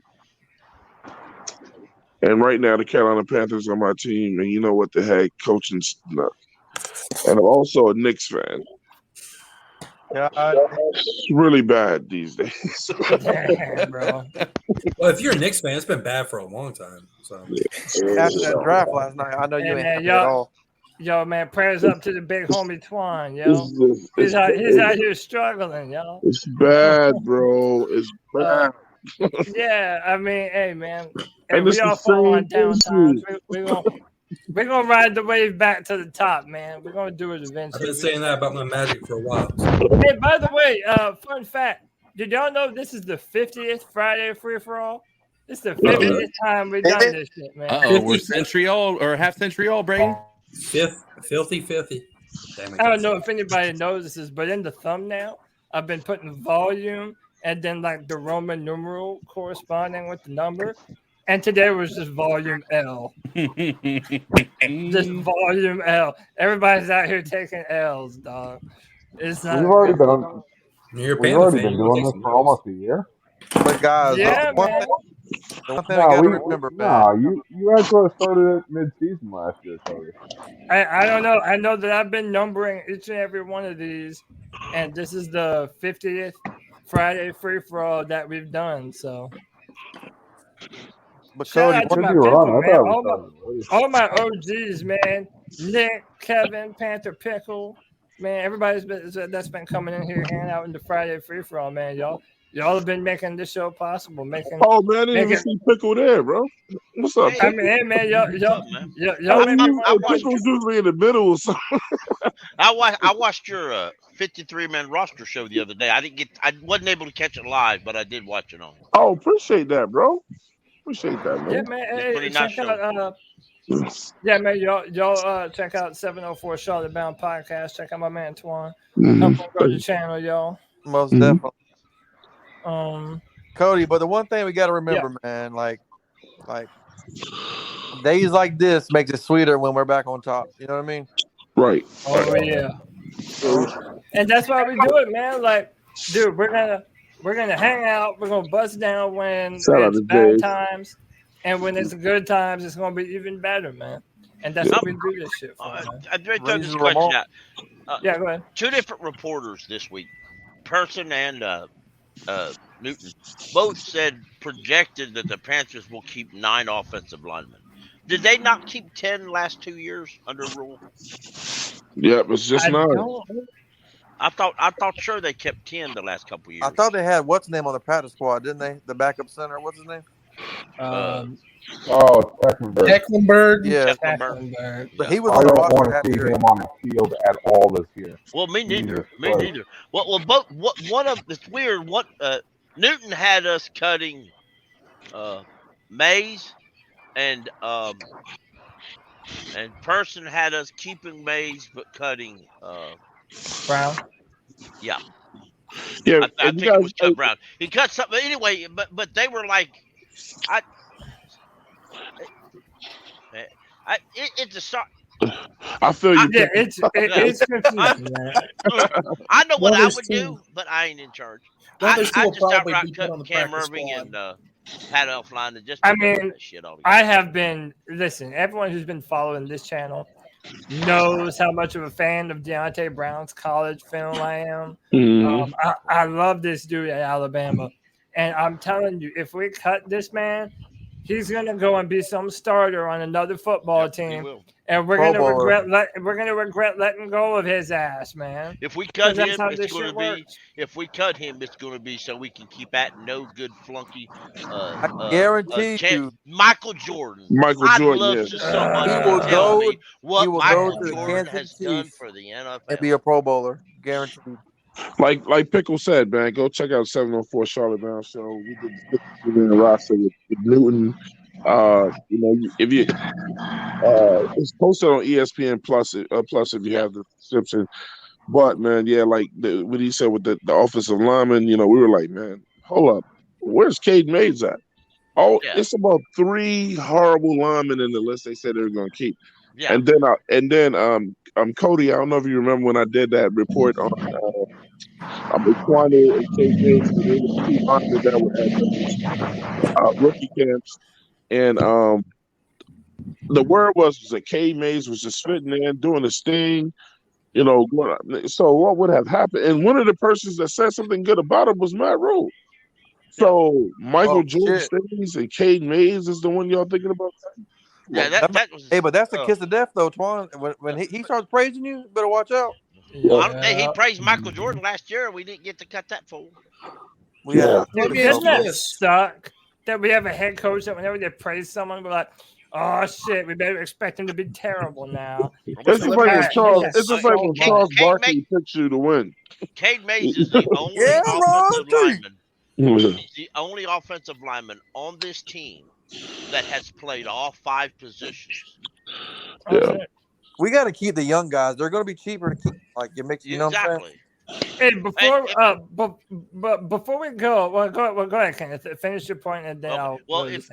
And right now, the Carolina Panthers are my team, and you know what the heck, coaching. And I'm also a Knicks fan. It's really bad these days. Damn, bro. Well, if you're a Knicks fan, it's been bad for a long time. So after that draft last night, I know you ain't happy at all. Yo, man, prayers up to the big homie Twan, yo. He's out here struggling, yo. It's bad, bro. It's bad. Yeah, I mean, hey, man. And we all fall on down times. We're gonna ride the wave back to the top, man. We're gonna do it eventually. I've been saying that about my Magic for a while. Hey, by the way, fun fact: did y'all know this is the 50th Friday Free for All? This is the 50th time we've done this shit, man. We're century old or half century old, Brady. Filthy. Damn it, I don't know if anybody notices, but in the thumbnail, I've been putting volume and then like the Roman numeral corresponding with the number. And today was just volume L. Just volume L. Everybody's out here taking L's, dog. It's not. We've already been doing this for almost a year. But guys, yeah, one thing I gotta remember, man. You guys could have started it mid-season last year, Cody. I don't know. I know that I've been numbering each and every one of these, and this is the 50th Friday Free for All that we've done. So. But Shout Cody, out to my people, man. All my OGs, man. Nick, Kevin, Panther Pickle, man. Everybody's that's been coming in here, hanging out in the Friday Free for All, man. Y'all have been making this show possible. Oh man, I didn't even see Pickle there, bro. What's up? I mean, hey man, y'all Pickle's usually in the middle or something. I watched your 53-man roster show the other day. I wasn't able to catch it live, but I did watch it on. Oh, appreciate that, bro. Appreciate that, man. Yeah, man. Hey, check out, yeah, man. Y'all check out 704 Charlotte Bound Podcast. Check out my man Twan. Help him grow the channel, y'all. Most definitely. Cody, but the one thing we got to remember, man, like days like this makes it sweeter when we're back on top. You know what I mean? Right. Oh yeah. And that's why we do it, man. Like, dude, we're gonna hang out. We're gonna bust down when it's bad times, and when it's good times, it's gonna be even better, man. And that's what we do this shit for. I'd throw this question out. Yeah, go ahead. Two different reporters this week, Person and Newton, both projected that the Panthers will keep 9 offensive linemen. Did they not keep 10 last 2 years under rule? Yep, it's just 9. I thought sure they kept 10 the last couple years. I thought they had what's his name on the practice squad, didn't they? The backup center, what's his name? Tecklenburg. Yeah, Tecklenburg. But he was I on the don't roster. want to see him on the field at all this year. Well, me neither. Me neither. Well, both. One of it's weird. What Newton had us cutting Mays, and Person had us keeping Mays but cutting Brown. Yeah. Yeah, I think it was cut Brown. He cut something anyway, but they were like, it's a start. I feel you. Yeah, it's confusing, man. I know what I would do, but I ain't in charge. I just outright cut Cam Irving and Pat Elfline and just. I mean, that shit all I have been. Listen, everyone who's been following this channel knows how much of a fan of Deontay Brown's college film I am. Mm-hmm. I love this dude at Alabama, and I'm telling you, if we cut this man, he's gonna go and be some starter on another football team, and we're gonna regret letting go of his ass, man. If we cut him, it's gonna be. If we cut him, it's gonna be so we can keep at no good flunky. I guarantee you, Michael Jordan. I'd love to somebody tell me what Michael Jordan has done for the NFL and be a Pro Bowler, guaranteed. Like Pickle said, man, go check out 704 Charlotte Brown Show. We did in the roster with Newton. If you it's posted on ESPN Plus. Plus, if you have the subscription. But man, yeah, like what he said with the offensive lineman, we were like, man, hold up, where's Cade Mays at? Oh, it's about 3 horrible linemen in the list they said they were going to keep. Yeah. And then Cody, I don't know if you remember when I did that report on Equano and Cade Mays, they were the 2 linemen that were at rookie camps, and the word was that Cade Mays was just fitting in, doing his thing. So what would have happened? And one of the persons that said something good about him was Matt Rule. So Michael Jordan stays and Cade Mays is the one y'all thinking about? Yeah, that was. Hey, but that's the kiss of death, though, Twan. When he starts praising you, better watch out. He praised Michael Jordan last year. We didn't get to cut that fool. Doesn't that suck that we have a head coach that whenever they praise someone, we're like, oh shit, we better expect him to be terrible now. It's just like when Charles Barkley picks you to win. Cade Mays is the only offensive lineman. He's the only offensive lineman on this team that has played all 5 positions. Yeah. We got to keep the young guys. They're going to be cheaper to keep. Like it makes you know what I'm saying? Hey, before we go, go ahead, Kenneth. Finish your point, and then I'll. Well, if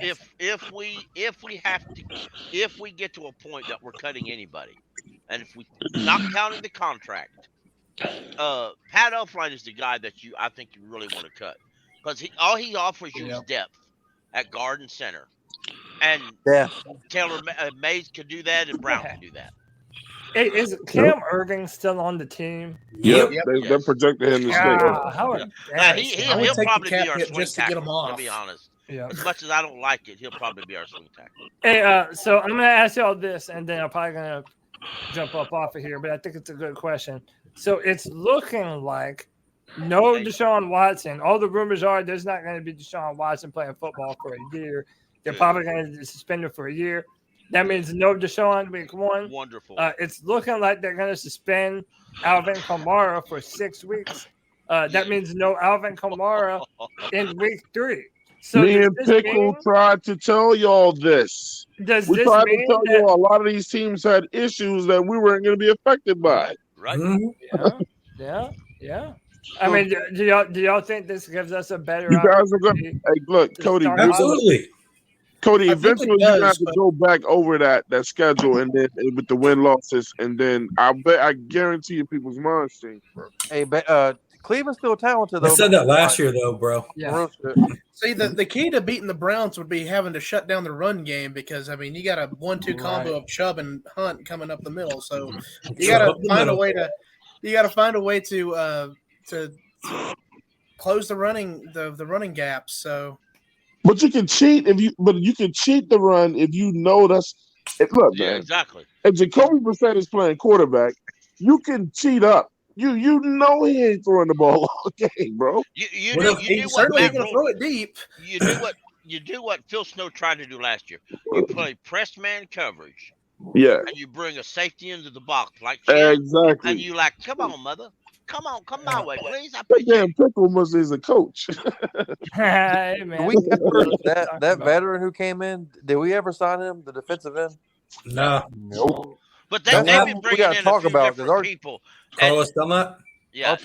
we get to a point that we're cutting anybody, and if we not counting the contract, Pat Elflein is the guy that I think you really want to cut because all he offers you is depth at guard and center, and Taylor Mays could do that, and Brown can do that. Hey, is Cam Irving still on the team? Yep. They're projecting him to stay. He'll probably be our swing just to get him off. To be honest, as much as I don't like it, he'll probably be our swing tackle. Hey, so I'm gonna ask y'all this, and then I'm probably gonna jump up off of here. But I think it's a good question. So it's looking like no Deshaun Watson. All the rumors are there's not going to be Deshaun Watson playing football for a year. They're probably going to suspend him for a year. That means no Deshaun week 1. Wonderful. It's looking like they're going to suspend Alvin Kamara for 6 weeks. That means no Alvin Kamara in week 3. So me and Pickle tried to tell y'all this. We tried to tell you a lot of these teams had issues that we weren't going to be affected by. Right? Yeah. I mean, do y'all think this gives us a better? You guys are going. Hey, look, Cody. Absolutely. Cody, eventually you have to go back over that schedule and then with the win losses, and then I guarantee you people's minds change, bro. Hey, Cleveland's still talented though. I said that last year though, bro. Yeah. See, the key to beating the Browns would be having to shut down the run game because I mean you got a 1-2 combo of Chubb and Hunt coming up the middle, so you got to find a way to. You got to find a way to close the running gaps. So. But you can cheat you can cheat the run if you know that's. Look, man. Exactly. If Jacoby Brissett is playing quarterback, you can cheat up. You know he ain't throwing the ball all game, bro. You do what Matt Rule, throw it deep. You do what Phil Snow tried to do last year. You play press man coverage. Yeah. And you bring a safety into the box like exactly. And you like, come on, mother. Come my way, please. That damn Pickle must is a coach. Hey, man. that veteran who came in, did we ever sign him, the defensive end? No. Nope. But they've been bringing in a few different people. Carlos Dunlap? Yeah,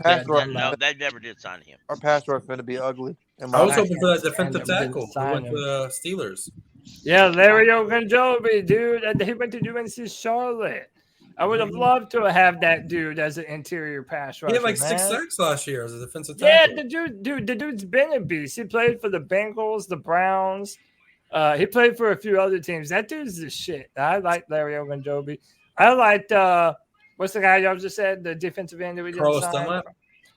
they never did sign him. Our pass rush is going to be ugly. I was hoping for that defensive tackle. He went to the Steelers. Yeah, Larry Ogunjobi, dude. He went to UNC Charlotte. I would have loved to have that dude as an interior pass rusher. He had like 6 sacks last year as a defensive tackle. Yeah, the dude's been a beast. He played for the Bengals, the Browns. He played for a few other teams. That dude's the shit. I like Larry Ogunjobi. I liked what's the guy y'all just said? The defensive end that we didn't sign? Dunlap?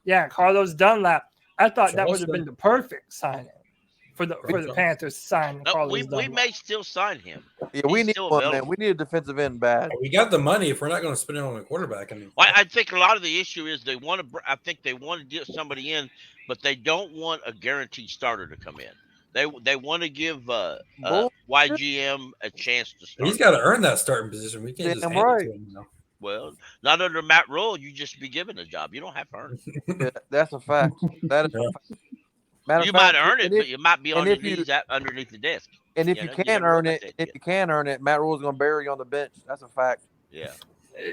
Yeah, Carlos Dunlap. I thought that would have been the perfect signing for the Panthers to sign. We may still sign him. Yeah, we need one, man. We need a defensive end bad. We got the money if we're not going to spend it on a quarterback. I think a lot of the issue is they want to get somebody in, but they don't want a guaranteed starter to come in. They want to give YGM a chance to start. He's got to earn that starting position. We can't just hand it to him. Well, not under Matt Rule. You just be given a job. You don't have to earn it. Yeah, that's a fact. That is a fact. You might earn it, but you might be on your knees underneath the desk. And if you can't earn it, Matt Rule's going to bury you on the bench. That's a fact. Yeah.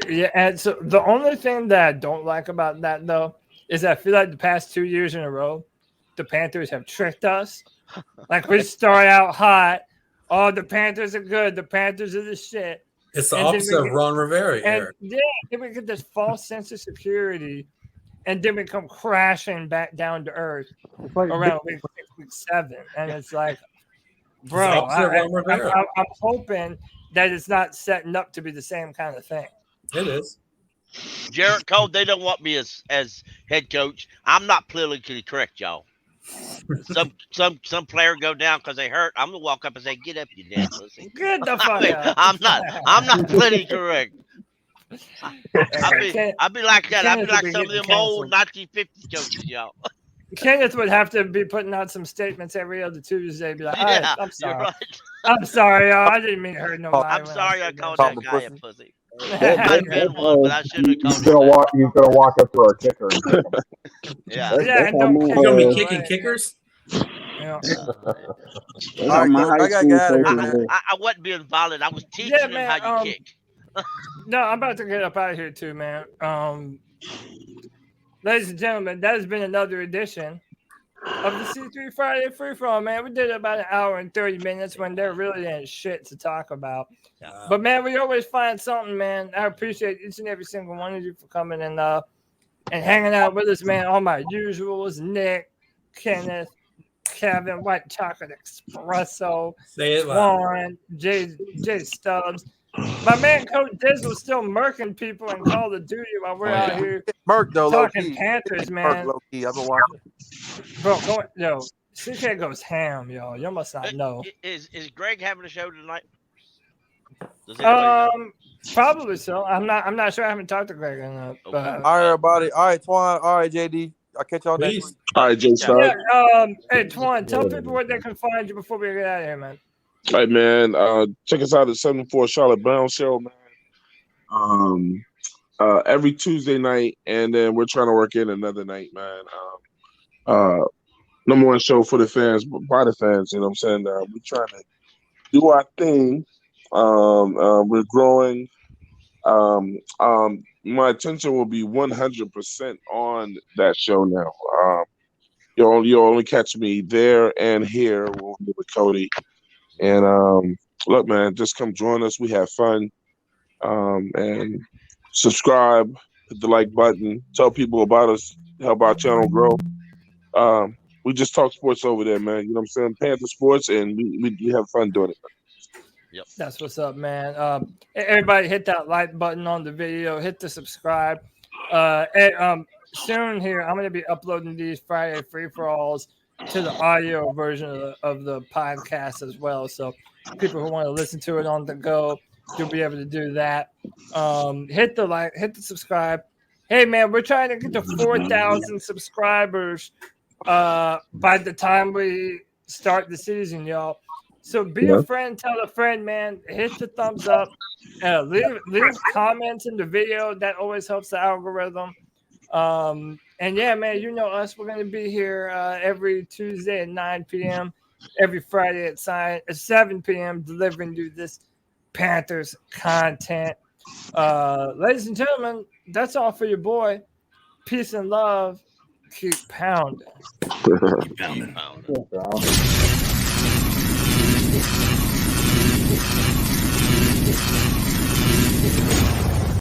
Yeah, and so the only thing that I don't like about that, though, is I feel like the past 2 years in a row, the Panthers have tricked us. Like, we start out hot. Oh, the Panthers are good. The Panthers are the shit. It's the opposite of Ron Rivera. And then we get this false sense of security, and then we come crashing back down to earth around week 7. And it's like, bro, I'm hoping that it's not setting up to be the same kind of thing. It is. Jarrett Cole, they don't want me as head coach. I'm not politically correct, y'all. Some player go down because they hurt. I'm gonna walk up and say, "Get up, you damn pussy." Get the fuck out. I'm not politically correct. I'd be like that. I'd be like some of them old 1950s coaches, y'all. Kenneth would have to be putting out some statements every other Tuesday. Be like, all right, I'm sorry. Right. I'm sorry, y'all. I didn't mean to hurt nobody. I'm sorry I called that guy a pussy. I've been one, but I shouldn't have called him. He's gonna walk up to our kicker. And kick him. Yeah. You're gonna be kicking kickers. Yeah. I wasn't being violent. I was teaching him how you kick. No, I'm about to get up out of here too, man. Ladies and gentlemen, that has been another edition of the C3 Friday Free For All, man. We did about an hour and 30 minutes when there really ain't shit to talk about. But, man, we always find something, man. I appreciate each and every single one of you for coming and hanging out with us, man. All my usuals, Nick, Kenneth, Kevin, White Chocolate Espresso, Warren, Jay Stubbs. My man Coach Diz was still murking people in Call of Duty while we're out here talking Panthers, man. I've been watching. Bro, CK goes ham, y'all. You must not know. Is Greg having a show tonight? Probably so. I'm not sure. I haven't talked to Greg enough. All right, everybody. All right, Twan. All right, JD. I'll catch y'all next week. All right, Jay. Hey, Twan, tell people where they can find you before we get out of here, man. All right, man. Check us out at 74 Charlotte Brown Show, man. Every Tuesday night, and then we're trying to work in another night, man. Number one show for the fans, by the fans. You know what I'm saying? We're trying to do our thing. We're growing. My attention will be 100% on that show now. You'll only catch me there and here with Cody. And look, man, just come join us. We have fun. And subscribe, hit the like button, tell people about us, help our channel grow. We just talk sports over there, man. You know what I'm saying? Panther sports, and we have fun doing it. Yep. That's what's up, man. Everybody hit that like button on the video. Hit the subscribe. Soon here, I'm going to be uploading these Friday free-for-alls to the audio version of the podcast as well. So people who want to listen to it on the go, you'll be able to do that. Hit the like, hit the subscribe. Hey, man, we're trying to get to 4,000 subscribers by the time we start the season, y'all. So be a friend, tell a friend, man. Hit the thumbs up. Leave comments in the video. That always helps the algorithm. And yeah, man, you know us. We're going to be here every Tuesday at 9 p.m., every Friday at 7 p.m., delivering you this Panthers content. Ladies and gentlemen, that's all for your boy. Peace and love. Keep pounding. Keep pounding.